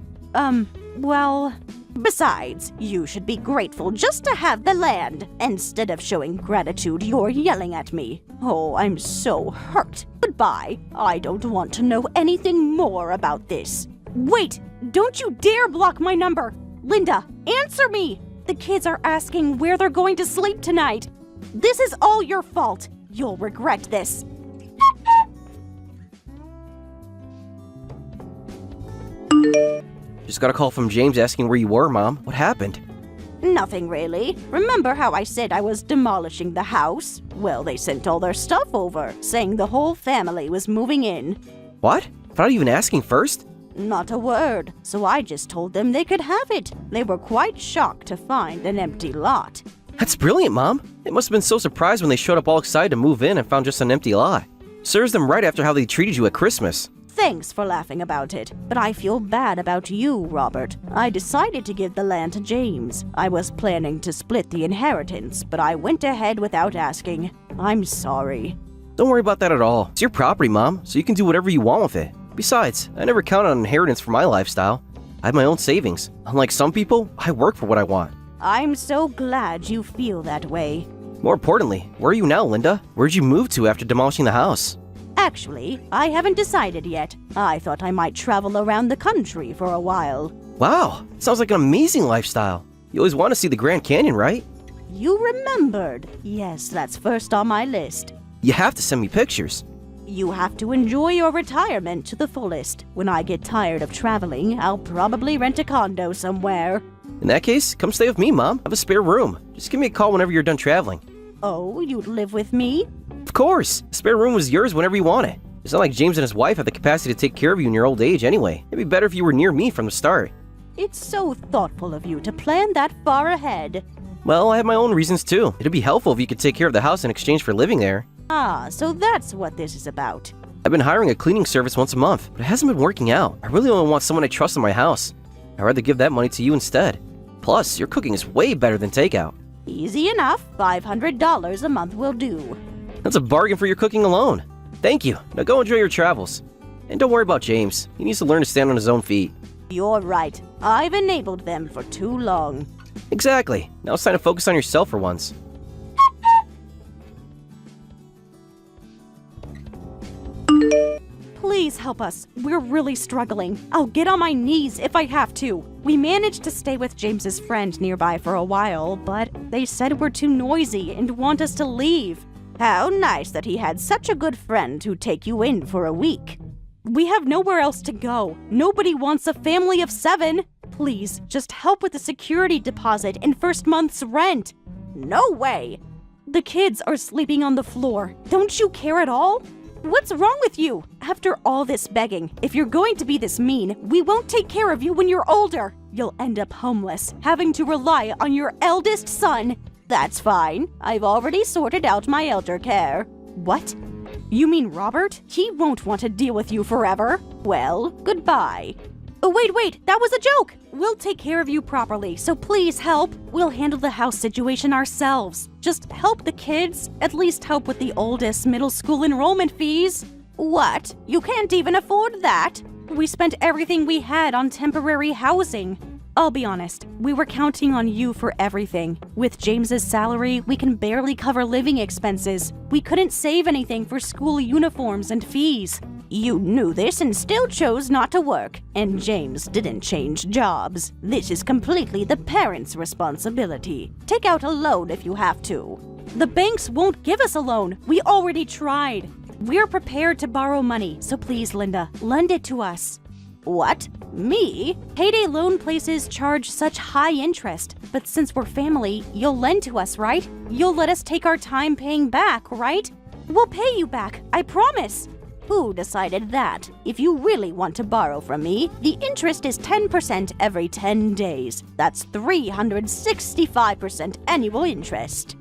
Well... Besides, you should be grateful just to have the land. Instead of showing gratitude, you're yelling at me. Oh, I'm so hurt. Goodbye. I don't want to know anything more about this. Wait! Don't you dare block my number! Linda, answer me! The kids are asking where they're going to sleep tonight. This is all your fault. You'll regret this. Just got a call from James asking where you were, Mom. What happened? Nothing really. Remember how I said I was demolishing the house? Well, they sent all their stuff over, saying the whole family was moving in. What? Without even asking first? Not a word, so I just told them they could have it. They were quite shocked to find an empty lot. That's brilliant, Mom. They must have been so surprised when they showed up all excited to move in and found just an empty lot. Serves them right after how they treated you at Christmas. Thanks for laughing about it, but I feel bad about you, Robert. I decided to give the land to James. I was planning to split the inheritance, but I went ahead without asking. I'm sorry. Don't worry about that at all. It's your property, Mom, so you can do whatever you want with it. Besides, I never counted on inheritance for my lifestyle. I have my own savings. Unlike some people, I work for what I want. I'm so glad you feel that way. More importantly, where are you now, Linda? Where'd you move to after demolishing the house? Actually, I haven't decided yet. I thought I might travel around the country for a while. Wow, sounds like an amazing lifestyle. You always want to see the Grand Canyon, right? You remembered. Yes, that's first on my list. You have to send me pictures. You have to enjoy your retirement to the fullest. When I get tired of traveling, I'll probably rent a condo somewhere. In that case, come stay with me, Mom. I have a spare room. Just give me a call whenever you're done traveling. Oh, you'd live with me? Of course! The spare room was yours whenever you want it. It's not like James and his wife have the capacity to take care of you in your old age anyway. It'd be better if you were near me from the start. It's so thoughtful of you to plan that far ahead. Well, I have my own reasons too. It'd be helpful if you could take care of the house in exchange for living there. Ah, so that's what this is about. I've been hiring a cleaning service once a month, but it hasn't been working out. I really only want someone I trust in my house. I'd rather give that money to you instead. Plus, your cooking is way better than takeout. Easy enough. $500 a month will do. That's a bargain for your cooking alone. Thank you. Now go enjoy your travels. And don't worry about James. He needs to learn to stand on his own feet. You're right. I've enabled them for too long. Exactly. Now it's time to focus on yourself for once. Please help us. We're really struggling. I'll get on my knees if I have to. We managed to stay with James's friend nearby for a while, but they said we're too noisy and want us to leave. How nice that he had such a good friend who'd take you in for a week. We have nowhere else to go. Nobody wants a family of 7. Please, just help with the security deposit and first month's rent. No way! The kids are sleeping on the floor. Don't you care at all? What's wrong with you? After all this begging, if you're going to be this mean, we won't take care of you when you're older. You'll end up homeless, having to rely on your eldest son. That's fine. I've already sorted out my elder care. What? You mean Robert? He won't want to deal with you forever. Well, goodbye. Oh, wait, that was a joke! We'll take care of you properly, so please help. We'll handle the house situation ourselves. Just help the kids. At least help with the oldest middle school enrollment fees. What? You can't even afford that? We spent everything we had on temporary housing. I'll be honest, we were counting on you for everything. With James's salary, we can barely cover living expenses. We couldn't save anything for school uniforms and fees. You knew this and still chose not to work. And James didn't change jobs. This is completely the parents' responsibility. Take out a loan if you have to. The banks won't give us a loan. We already tried. We're prepared to borrow money, so please, Linda, lend it to us. What? Me? Payday loan places charge such high interest, but since we're family, you'll lend to us, right? You'll let us take our time paying back, right? We'll pay you back, I promise. Who decided that? If you really want to borrow from me, the interest is 10% every 10 days. That's 365% annual interest.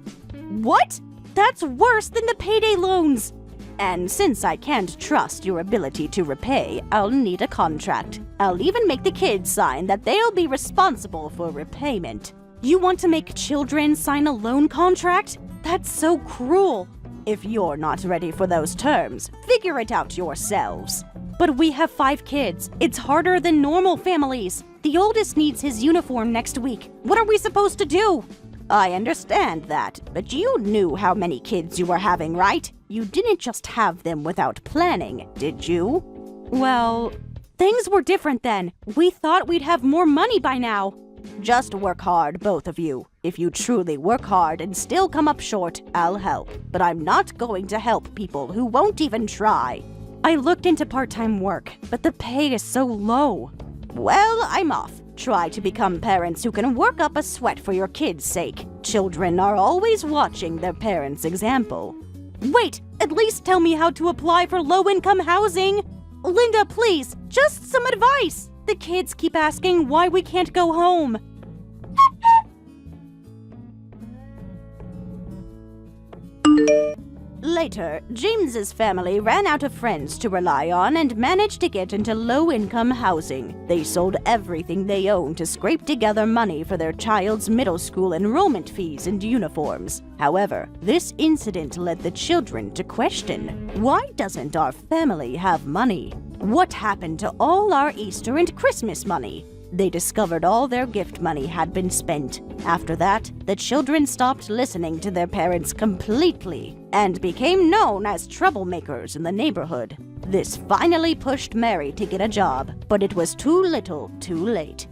What? That's worse than the payday loans. And since I can't trust your ability to repay, I'll need a contract. I'll even make the kids sign that they'll be responsible for repayment. You want to make children sign a loan contract? That's so cruel. If you're not ready for those terms, figure it out yourselves. But we have 5 kids. It's harder than normal families. The oldest needs his uniform next week. What are we supposed to do? I understand that, but you knew how many kids you were having, right? You didn't just have them without planning, did you? Well, things were different then. We thought we'd have more money by now. Just work hard, both of you. If you truly work hard and still come up short, I'll help. But I'm not going to help people who won't even try. I looked into part-time work, but the pay is so low. Well, I'm off. Try to become parents who can work up a sweat for your kids' sake. Children are always watching their parents' example. Wait, at least tell me how to apply for low-income housing. Linda, please, just some advice. The kids keep asking why we can't go home. Later, James's family ran out of friends to rely on and managed to get into low-income housing. They sold everything they owned to scrape together money for their child's middle school enrollment fees and uniforms. However, this incident led the children to question, why doesn't our family have money? What happened to all our Easter and Christmas money? They discovered all their gift money had been spent. After that, the children stopped listening to their parents completely and became known as troublemakers in the neighborhood. This finally pushed Mary to get a job, but it was too little, too late.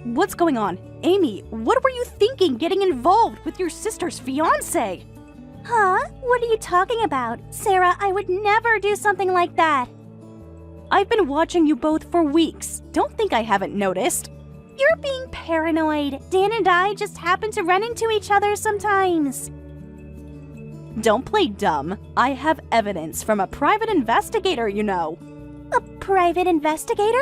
What's going on? Amy, what were you thinking getting involved with your sister's fiancé? Huh? What are you talking about? Sarah, I would never do something like that. I've been watching you both for weeks. Don't think I haven't noticed. You're being paranoid. Dan and I just happen to run into each other sometimes. Don't play dumb. I have evidence from a private investigator, you know. A private investigator?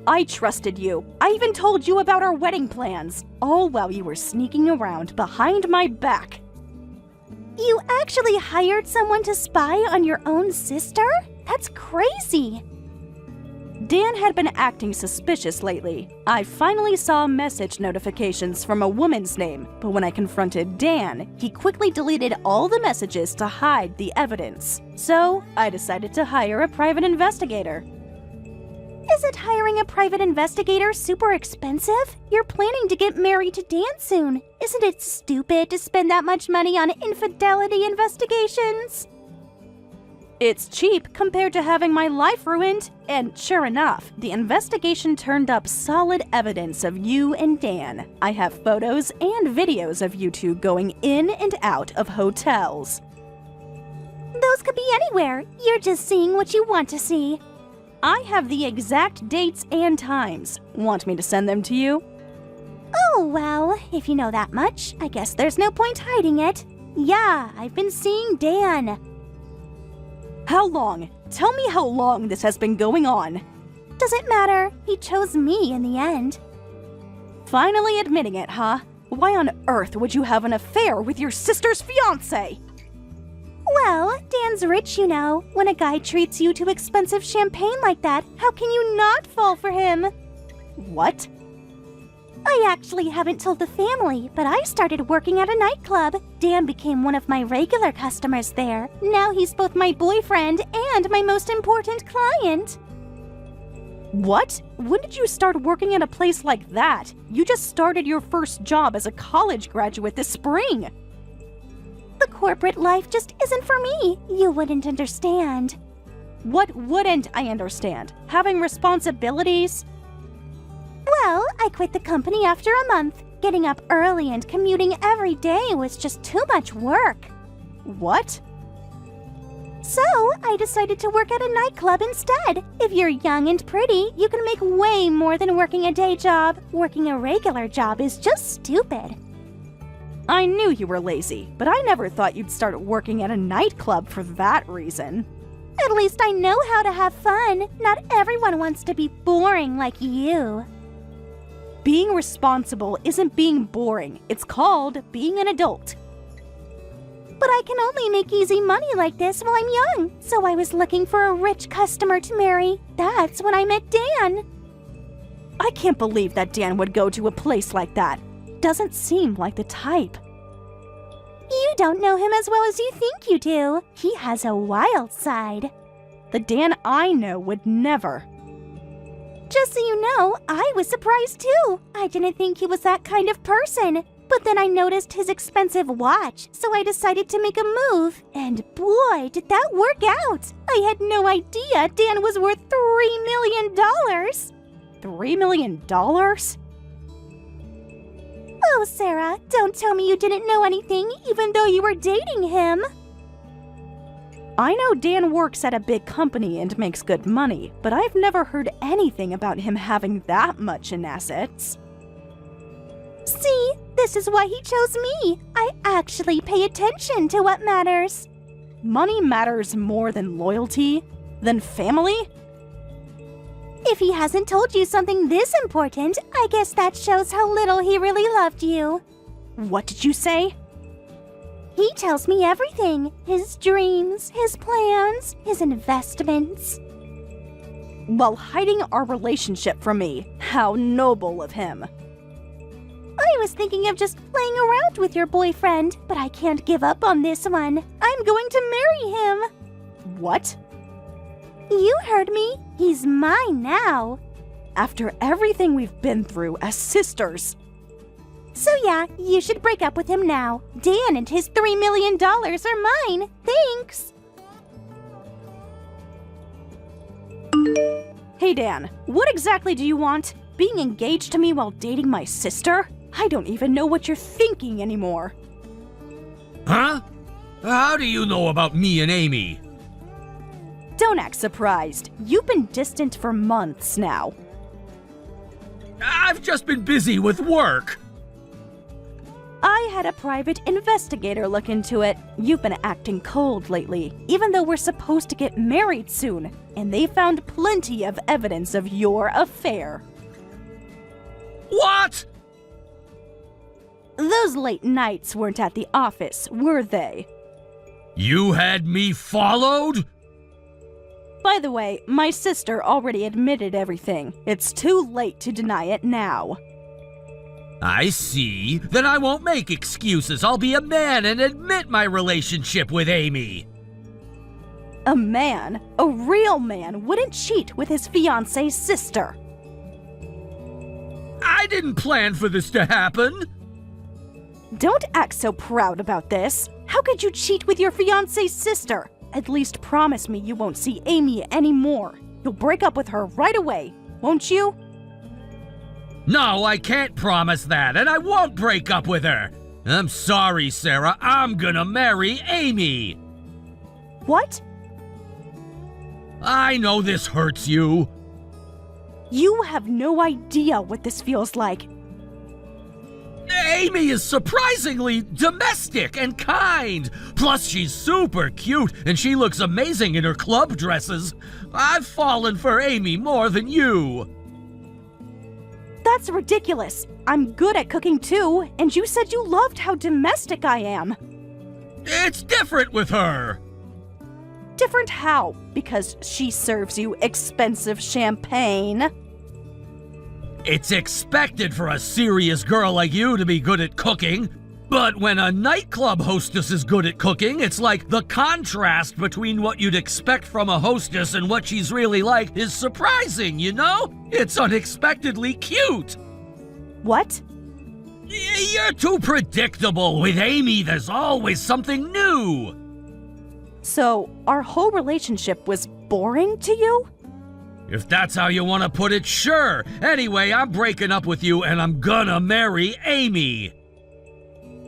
I trusted you. I even told you about our wedding plans, all while you were sneaking around behind my back. You actually hired someone to spy on your own sister? That's crazy. Dan had been acting suspicious lately. I finally saw message notifications from a woman's name, but when I confronted Dan, he quickly deleted all the messages to hide the evidence. So, I decided to hire a private investigator. Isn't hiring a private investigator super expensive? You're planning to get married to Dan soon. Isn't it stupid to spend that much money on infidelity investigations? It's cheap compared to having my life ruined. And sure enough, the investigation turned up solid evidence of you and Dan. I have photos and videos of you two going in and out of hotels. Those could be anywhere. You're just seeing what you want to see. I have the exact dates and times. Want me to send them to you? Oh, well, if you know that much, I guess there's no point hiding it. Yeah, I've been seeing Dan. How long? Tell me how long this has been going on. Doesn't matter. He chose me in the end. Finally admitting it, huh? Why on earth would you have an affair with your sister's fiancé? Well, Dan's rich, you know. When a guy treats you to expensive champagne like that, how can you not fall for him? What? I actually haven't told the family, but I started working at a nightclub. Dan became one of my regular customers there. Now he's both my boyfriend and my most important client. What? When did you start working at a place like that? You just started your first job as a college graduate this spring. The corporate life just isn't for me. You wouldn't understand. What wouldn't I understand? Having responsibilities? Well, I quit the company after a month. Getting up early and commuting every day was just too much work. What? So, I decided to work at a nightclub instead. If you're young and pretty, you can make way more than working a day job. Working a regular job is just stupid. I knew you were lazy, but I never thought you'd start working at a nightclub for that reason. At least I know how to have fun. Not everyone wants to be boring like you. Being responsible isn't being boring. It's called being an adult. But I can only make easy money like this while I'm young. So I was looking for a rich customer to marry. That's when I met Dan. I can't believe that Dan would go to a place like that. Doesn't seem like the type. You don't know him as well as you think you do. He has a wild side. The Dan I know would never. Just so you know, I was surprised too. I didn't think he was that kind of person. But then I noticed his expensive watch, so I decided to make a move. And boy, did that work out! I had no idea Dan was worth $3 million. $3 million? Oh, Sarah, don't tell me you didn't know anything, even though you were dating him. I know Dan works at a big company and makes good money, but I've never heard anything about him having that much in assets. See, this is why he chose me. I actually pay attention to what matters. Money matters more than loyalty? Than family? If he hasn't told you something this important, I guess that shows how little he really loved you. What did you say? He tells me everything. His dreams, his plans, his investments. While hiding our relationship from me. How noble of him. I was thinking of just playing around with your boyfriend, but I can't give up on this one. I'm going to marry him. What? You heard me. He's mine now. After everything we've been through as sisters. So yeah, you should break up with him now. Dan and his $3 million are mine. Thanks. Hey Dan, what exactly do you want? Being engaged to me while dating my sister? I don't even know what you're thinking anymore. Huh? How do you know about me and Amy? Don't act surprised. You've been distant for months now. I've just been busy with work. I had a private investigator look into it. You've been acting cold lately, even though we're supposed to get married soon, and they found plenty of evidence of your affair. What? Those late nights weren't at the office, were they? You had me followed? By the way, my sister already admitted everything. It's too late to deny it now. I see. Then I won't make excuses. I'll be a man and admit my relationship with Amy. A man, a real man, wouldn't cheat with his fiancé's sister. I didn't plan for this to happen. Don't act so proud about this. How could you cheat with your fiancé's sister? At least promise me you won't see Amy anymore. You'll break up with her right away, won't you? No, I can't promise that, and I won't break up with her. I'm sorry, Sarah. I'm gonna marry Amy. What? I know this hurts you. You have no idea what this feels like. Amy is surprisingly domestic and kind. Plus, she's super cute, and she looks amazing in her club dresses. I've fallen for Amy more than you. That's ridiculous. I'm good at cooking too, and you said you loved how domestic I am. It's different with her. Different how? Because she serves you expensive champagne? It's expected for a serious girl like you to be good at cooking. But when a nightclub hostess is good at cooking, it's like the contrast between what you'd expect from a hostess and what she's really like is surprising, you know? It's unexpectedly cute. What? You're too predictable. With Amy, there's always something new. So, our whole relationship was boring to you? If that's how you want to put it, sure. Anyway, I'm breaking up with you and I'm gonna marry Amy.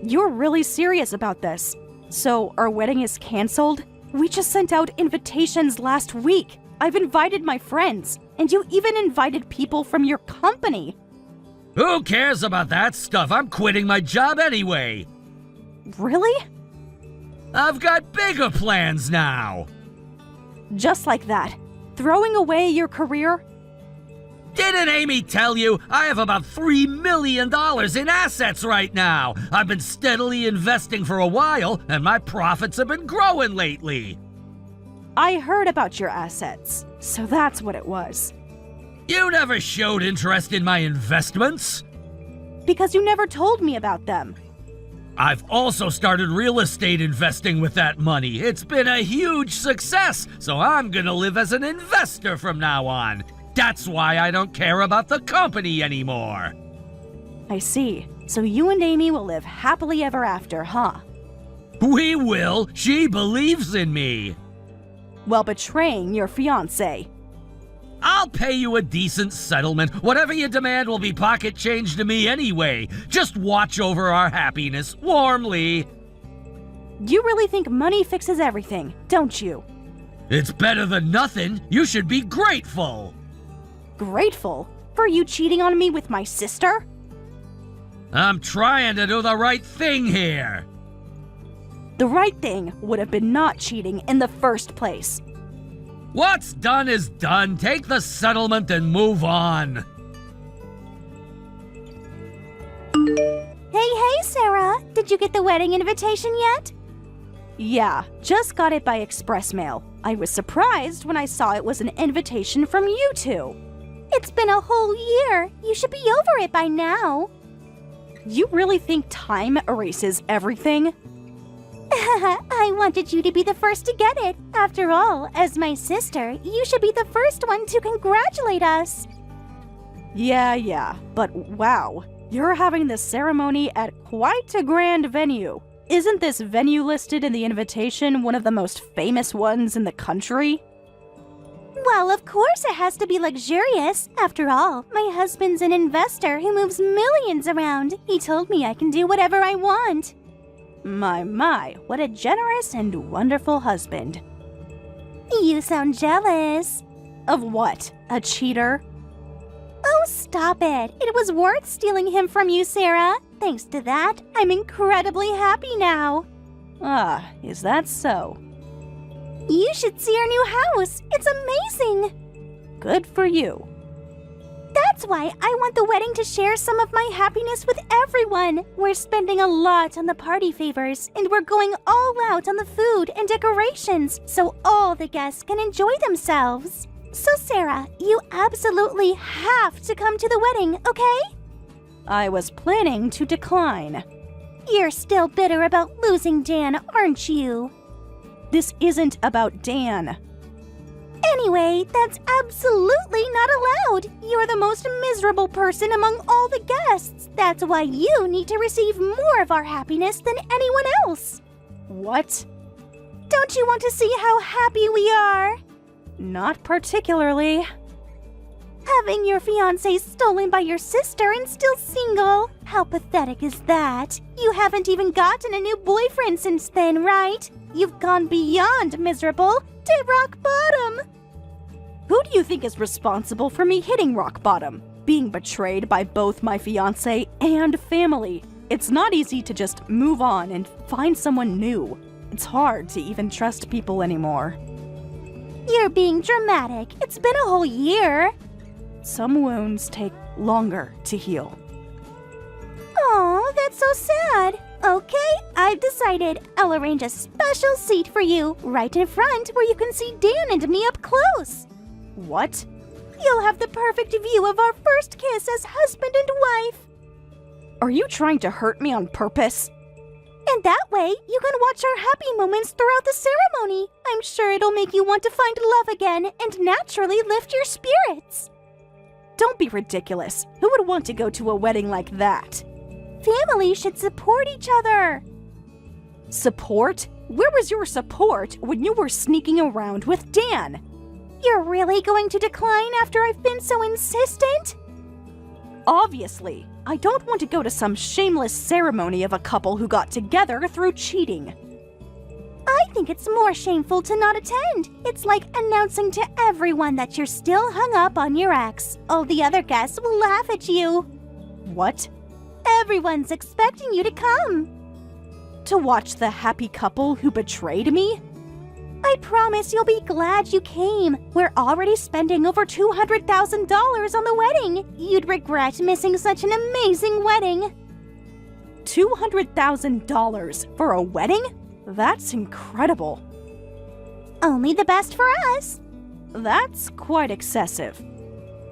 You're really serious about this. So, our wedding is canceled? We just sent out invitations last week. I've invited my friends, and you even invited people from your company. Who cares about that stuff? I'm quitting my job anyway. Really? I've got bigger plans now. Just like that? Throwing away your career? Didn't Amy tell you? I have about $3 million in assets right now. I've been steadily investing for a while, and my profits have been growing lately. I heard about your assets, so that's what it was. You never showed interest in my investments. Because you never told me about them. I've also started real estate investing with that money. It's been a huge success, so I'm gonna live as an investor from now on. That's why I don't care about the company anymore. I see. So you and Amy will live happily ever after, huh? We will. She believes in me. While betraying your fiancé. I'll pay you a decent settlement. Whatever you demand will be pocket change to me anyway. Just watch over our happiness warmly. You really think money fixes everything, don't you? It's better than nothing. You should be grateful. Grateful? For you cheating on me with my sister? I'm trying to do the right thing here. The right thing would have been not cheating in the first place. What's done is done. Take the settlement and move on. Hey, Sarah! Did you get the wedding invitation yet? Yeah, just got it by express mail. I was surprised when I saw it was an invitation from you two. It's been a whole year. You should be over it by now. You really think time erases everything? I wanted you to be the first to get it. After all, as my sister, you should be the first one to congratulate us. Yeah, but wow. You're having this ceremony at quite a grand venue. Isn't this venue listed in the invitation one of the most famous ones in the country? Well, of course it has to be luxurious. After all, my husband's an investor who moves millions around. He told me I can do whatever I want. My, what a generous and wonderful husband. You sound jealous. Of what? A cheater? Oh, stop it. It was worth stealing him from you, Sarah. Thanks to that, I'm incredibly happy now. Ah, is that so? You should see our new house. It's amazing. Good for you. That's why I want the wedding to share some of my happiness with everyone. We're spending a lot on the party favors, and we're going all out on the food and decorations so all the guests can enjoy themselves. So, Sarah, you absolutely have to come to the wedding, okay? I was planning to decline. You're still bitter about losing Dan, aren't you? This isn't about Dan. Anyway, that's absolutely not allowed. You're the most miserable person among all the guests. That's why you need to receive more of our happiness than anyone else. What? Don't you want to see how happy we are? Not particularly. Having your fiancé stolen by your sister and still single? How pathetic is that? You haven't even gotten a new boyfriend since then, right? You've gone beyond miserable to rock bottom. Who do you think is responsible for me hitting rock bottom? Being betrayed by both my fiancé and family. It's not easy to just move on and find someone new. It's hard to even trust people anymore. You're being dramatic. It's been a whole year. Some wounds take longer to heal. Aw, that's so sad. Okay, I've decided. I'll arrange a special seat for you, right in front where you can see Dan and me up close. What? You'll have the perfect view of our first kiss as husband and wife. Are you trying to hurt me on purpose? And that way, you can watch our happy moments throughout the ceremony. I'm sure it'll make you want to find love again and naturally lift your spirits. Don't be ridiculous. Who would want to go to a wedding like that? Family should support each other. Support? Where was your support when you were sneaking around with Dan? You're really going to decline after I've been so insistent? Obviously. I don't want to go to some shameless ceremony of a couple who got together through cheating. I think it's more shameful to not attend. It's like announcing to everyone that you're still hung up on your ex. All the other guests will laugh at you. What? Everyone's expecting you to come. To watch the happy couple who betrayed me? I promise you'll be glad you came. We're already spending over $200,000 on the wedding. You'd regret missing such an amazing wedding. $200,000 for a wedding? That's incredible. Only the best for us. That's quite excessive.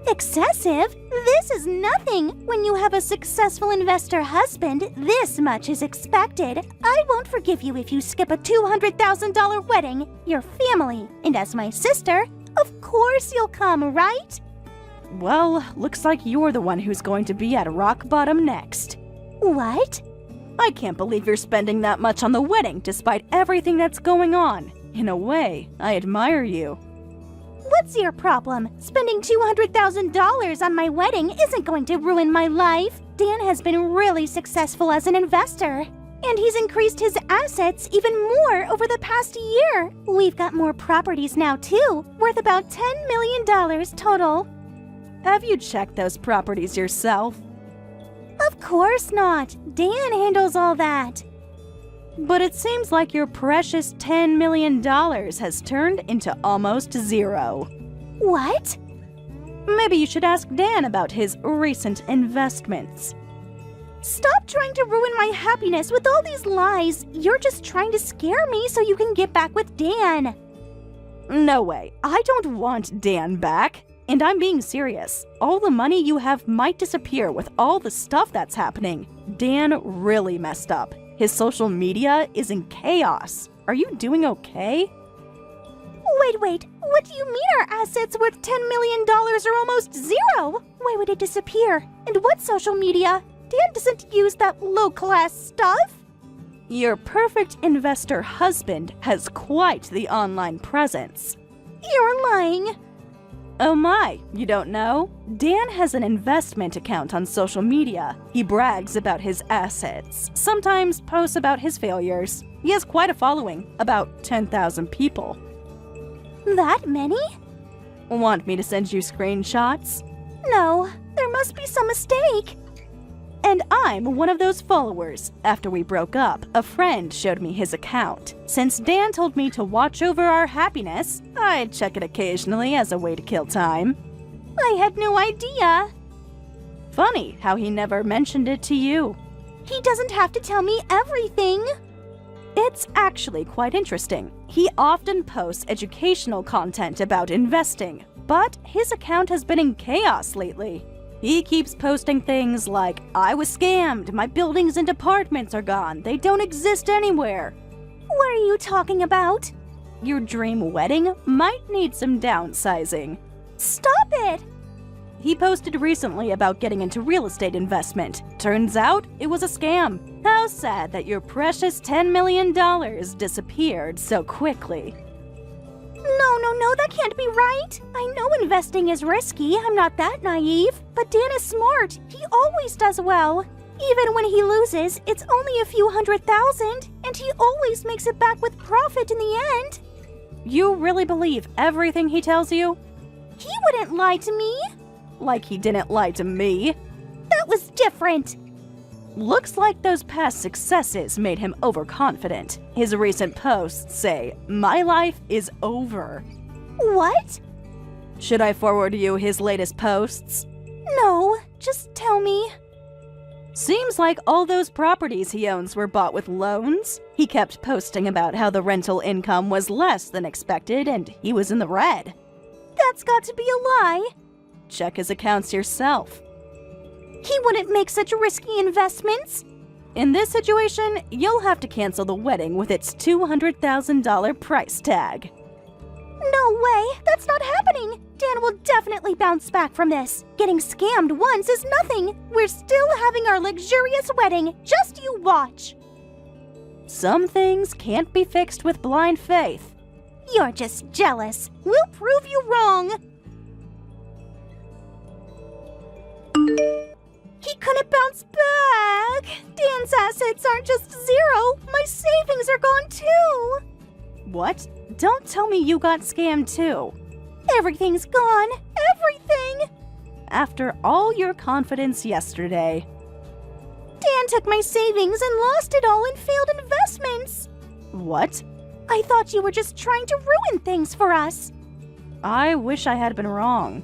Excessive? This is nothing. When you have a successful investor husband, this much is expected. I won't forgive you if you skip a $200,000 wedding. Your family, and as my sister, of course you'll come, right? Well, looks like you're the one who's going to be at rock bottom next. What? I can't believe you're spending that much on the wedding despite everything that's going on. In a way, I admire you. What's your problem? Spending $200,000 on my wedding isn't going to ruin my life. Dan has been really successful as an investor, and he's increased his assets even more over the past year. We've got more properties now too, worth about $10 million total. Have you checked those properties yourself? Of course not. Dan handles all that. But it seems like your precious $10 million has turned into almost zero. What? Maybe you should ask Dan about his recent investments. Stop trying to ruin my happiness with all these lies. You're just trying to scare me so you can get back with Dan. No way. I don't want Dan back. And I'm being serious. All the money you have might disappear with all the stuff that's happening. Dan really messed up. His social media is in chaos. Are you doing okay? Wait. What do you mean our assets worth $10 million are almost zero? Why would it disappear? And what social media? Dan doesn't use that low-class stuff. Your perfect investor husband has quite the online presence. You're lying. Oh my, you don't know? Dan has an investment account on social media. He brags about his assets, sometimes posts about his failures. He has quite a following, about 10,000 people. That many? Want me to send you screenshots? No, there must be some mistake. And I'm one of those followers. After we broke up, a friend showed me his account. Since Dan told me to watch over our happiness, I'd check it occasionally as a way to kill time. I had no idea. Funny how he never mentioned it to you. He doesn't have to tell me everything. It's actually quite interesting. He often posts educational content about investing, but his account has been in chaos lately. He keeps posting things like, I was scammed, my buildings and apartments are gone, they don't exist anywhere. What are you talking about? Your dream wedding might need some downsizing. Stop it! He posted recently about getting into real estate investment. Turns out it was a scam. How sad that your precious $10 million disappeared so quickly. No, that can't be right. I know investing is risky, I'm not that naive. But Dan is smart, he always does well. Even when he loses, it's only a few $100,000, and he always makes it back with profit in the end. You really believe everything he tells you? He wouldn't lie to me. Like he didn't lie to me. That was different. Looks like those past successes made him overconfident. His recent posts say, my life is over. What? Should I forward you his latest posts? No, just tell me. Seems like all those properties he owns were bought with loans. He kept posting about how the rental income was less than expected and he was in the red. That's got to be a lie. Check his accounts yourself. He wouldn't make such risky investments. In this situation, you'll have to cancel the wedding with its $200,000 price tag. No way! That's not happening! Dan will definitely bounce back from this. Getting scammed once is nothing. We're still having our luxurious wedding. Just you watch. Some things can't be fixed with blind faith. You're just jealous. We'll prove you wrong. He couldn't bounce back. Dan's assets aren't just zero. My savings are gone too. What? Don't tell me you got scammed too. Everything's gone. Everything! After all your confidence yesterday. Dan took my savings and lost it all in failed investments. What? I thought you were just trying to ruin things for us. I wish I had been wrong.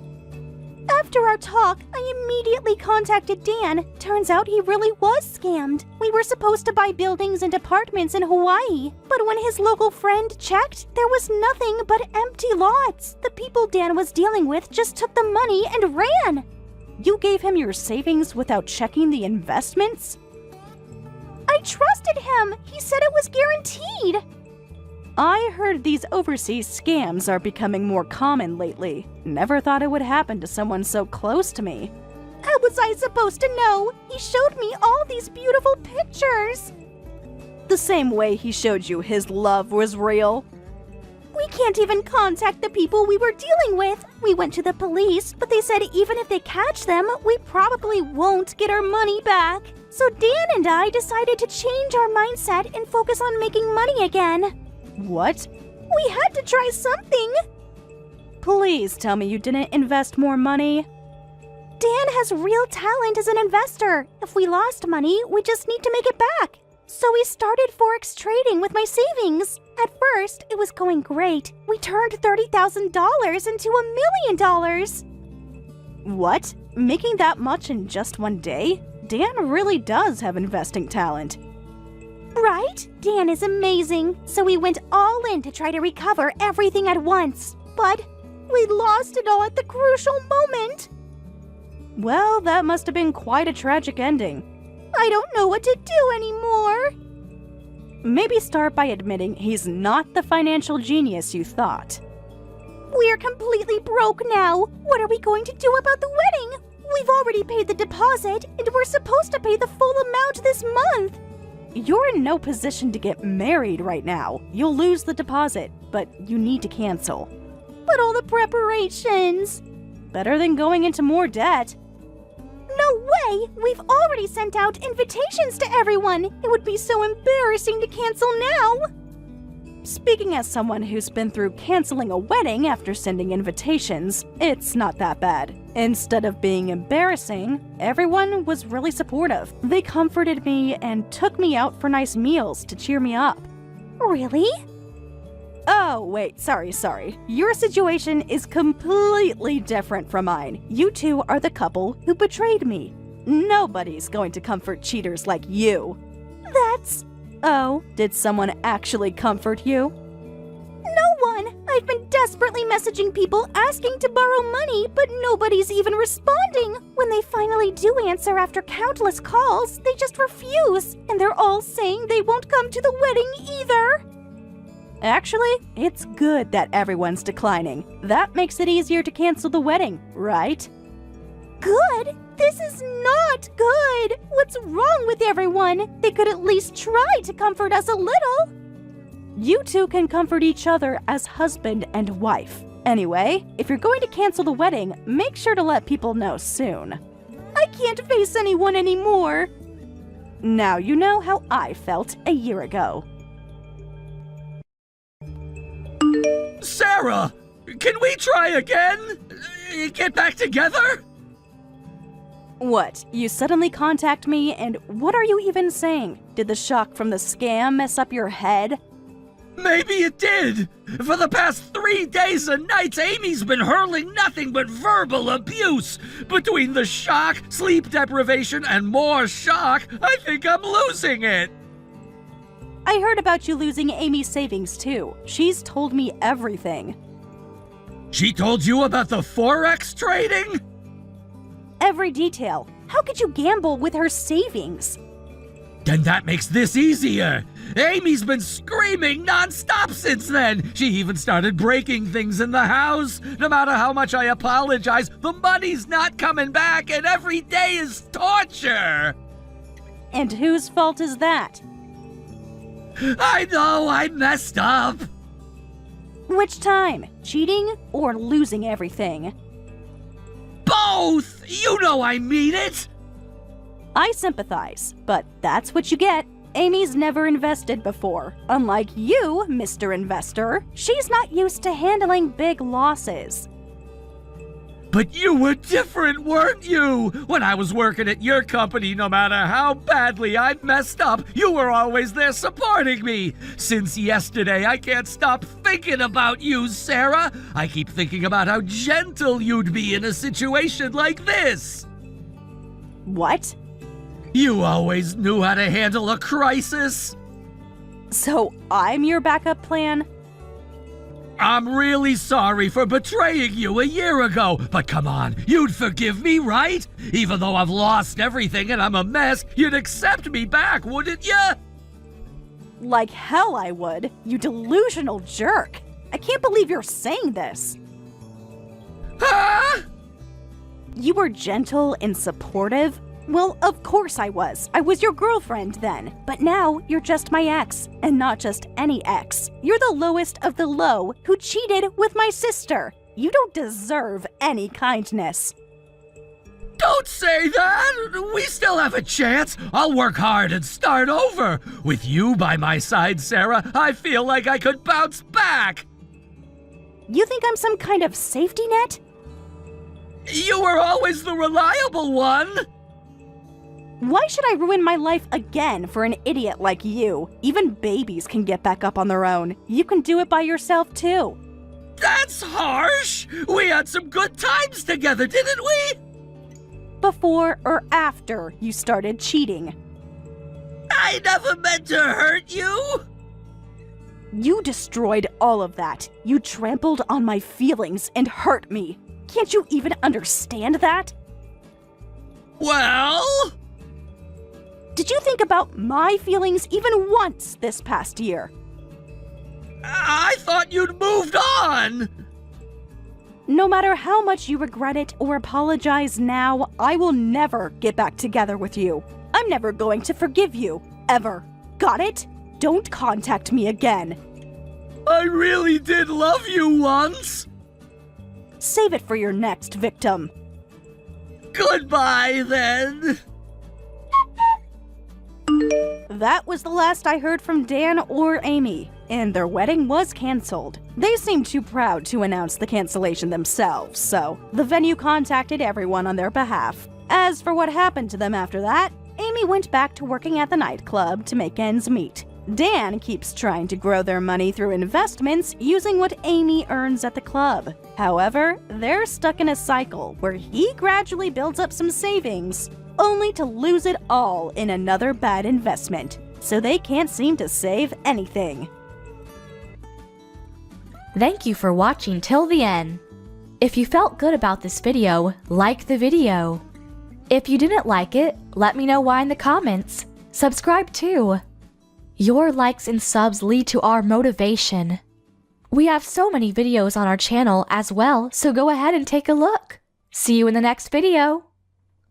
After our talk, I immediately contacted Dan. Turns out he really was scammed. We were supposed to buy buildings and apartments in Hawaii, but when his local friend checked, there was nothing but empty lots. The people Dan was dealing with just took the money and ran. You gave him your savings without checking the investments? I trusted him. He said it was guaranteed. I heard these overseas scams are becoming more common lately. Never thought it would happen to someone so close to me. How was I supposed to know? He showed me all these beautiful pictures. The same way he showed you his love was real. We can't even contact the people we were dealing with. We went to the police, but they said even if they catch them, we probably won't get our money back. So Dan and I decided to change our mindset and focus on making money again. What? We had to try something. Please tell me you didn't invest more money. Dan has real talent as an investor. If we lost money, we just need to make it back. So we started Forex trading with my savings. At first, it was going great. We turned $30,000 into $1 million. What? Making that much in just one day? Dan really does have investing talent. Right? Dan is amazing. So we went all in to try to recover everything at once. But we lost it all at the crucial moment. Well, that must have been quite a tragic ending. I don't know what to do anymore. Maybe start by admitting he's not the financial genius you thought. We're completely broke now. What are we going to do about the wedding? We've already paid the deposit, and we're supposed to pay the full amount this month. You're in no position to get married right now. You'll lose the deposit, but you need to cancel. But all the preparations. Better than going into more debt. No way! We've already sent out invitations to everyone. It would be so embarrassing to cancel now. Speaking as someone who's been through canceling a wedding after sending invitations, it's not that bad. Instead of being embarrassing, everyone was really supportive. They comforted me and took me out for nice meals to cheer me up. Really? Oh, wait, sorry. Your situation is completely different from mine. You two are the couple who betrayed me. Nobody's going to comfort cheaters like you. That's... Oh, did someone actually comfort you? No one! I've been desperately messaging people asking to borrow money, but nobody's even responding. When they finally do answer after countless calls, they just refuse, and they're all saying they won't come to the wedding either. Actually, it's good that everyone's declining. That makes it easier to cancel the wedding, right? Good? This is not good! What's wrong with everyone? They could at least try to comfort us a little. You two can comfort each other as husband and wife. Anyway, if you're going to cancel the wedding, make sure to let people know soon. I can't face anyone anymore. Now you know how I felt a year ago. Sarah, can we try again? Get back together? What? You suddenly contact me, and what are you even saying? Did the shock from the scam mess up your head? Maybe it did. For the past 3 days and nights, Amy's been hurling nothing but verbal abuse. Between the shock, sleep deprivation, and more shock, I think I'm losing it. I heard about you losing Amy's savings too. She's told me everything. She told you about the Forex trading? Every detail. How could you gamble with her savings? Then that makes this easier. Amy's been screaming non-stop since then. She even started breaking things in the house. No matter how much I apologize, the money's not coming back, and every day is torture. And whose fault is that? I know I messed up. Which time? Cheating or losing everything? Both! You know I mean it! I sympathize, but that's what you get. Amy's never invested before. Unlike you, Mr. Investor, she's not used to handling big losses. But you were different, weren't you? When I was working at your company, no matter how badly I messed up, you were always there supporting me. Since yesterday, I can't stop thinking about you, Sarah. I keep thinking about how gentle you'd be in a situation like this. What? You always knew how to handle a crisis. So I'm your backup plan? I'm really sorry for betraying you a year ago, but come on, you'd forgive me, right? Even though I've lost everything and I'm a mess, you'd accept me back, wouldn't you? Like hell I would, you delusional jerk. I can't believe you're saying this. Huh? You were gentle and supportive? Well, of course I was. I was your girlfriend then. But now, you're just my ex. And not just any ex. You're the lowest of the low who cheated with my sister. You don't deserve any kindness. Don't say that! We still have a chance. I'll work hard and start over. With you by my side, Sarah, I feel like I could bounce back. You think I'm some kind of safety net? You were always the reliable one. Why should I ruin my life again for an idiot like you? Even babies can get back up on their own. You can do it by yourself too. That's harsh. We had some good times together, didn't we? Before or after you started cheating. I never meant to hurt you. You destroyed all of that. You trampled on my feelings and hurt me. Can't you even understand that? Well... Did you think about my feelings even once this past year? I thought you'd moved on. No matter how much you regret it or apologize now, I will never get back together with you. I'm never going to forgive you, ever. Got it? Don't contact me again. I really did love you once. Save it for your next victim. Goodbye, then. That was the last I heard from Dan or Amy, and their wedding was canceled. They seemed too proud to announce the cancellation themselves, so the venue contacted everyone on their behalf. As for what happened to them after that, Amy went back to working at the nightclub to make ends meet. Dan keeps trying to grow their money through investments using what Amy earns at the club. However, they're stuck in a cycle where he gradually builds up some savings, only to lose it all in another bad investment, so they can't seem to save anything. Thank you for watching till the end. If you felt good about this video, like the video. If you didn't like it, let me know why in the comments. Subscribe too. Your likes and subs lead to our motivation. We have so many videos on our channel as well, so go ahead and take a look. See you in the next video.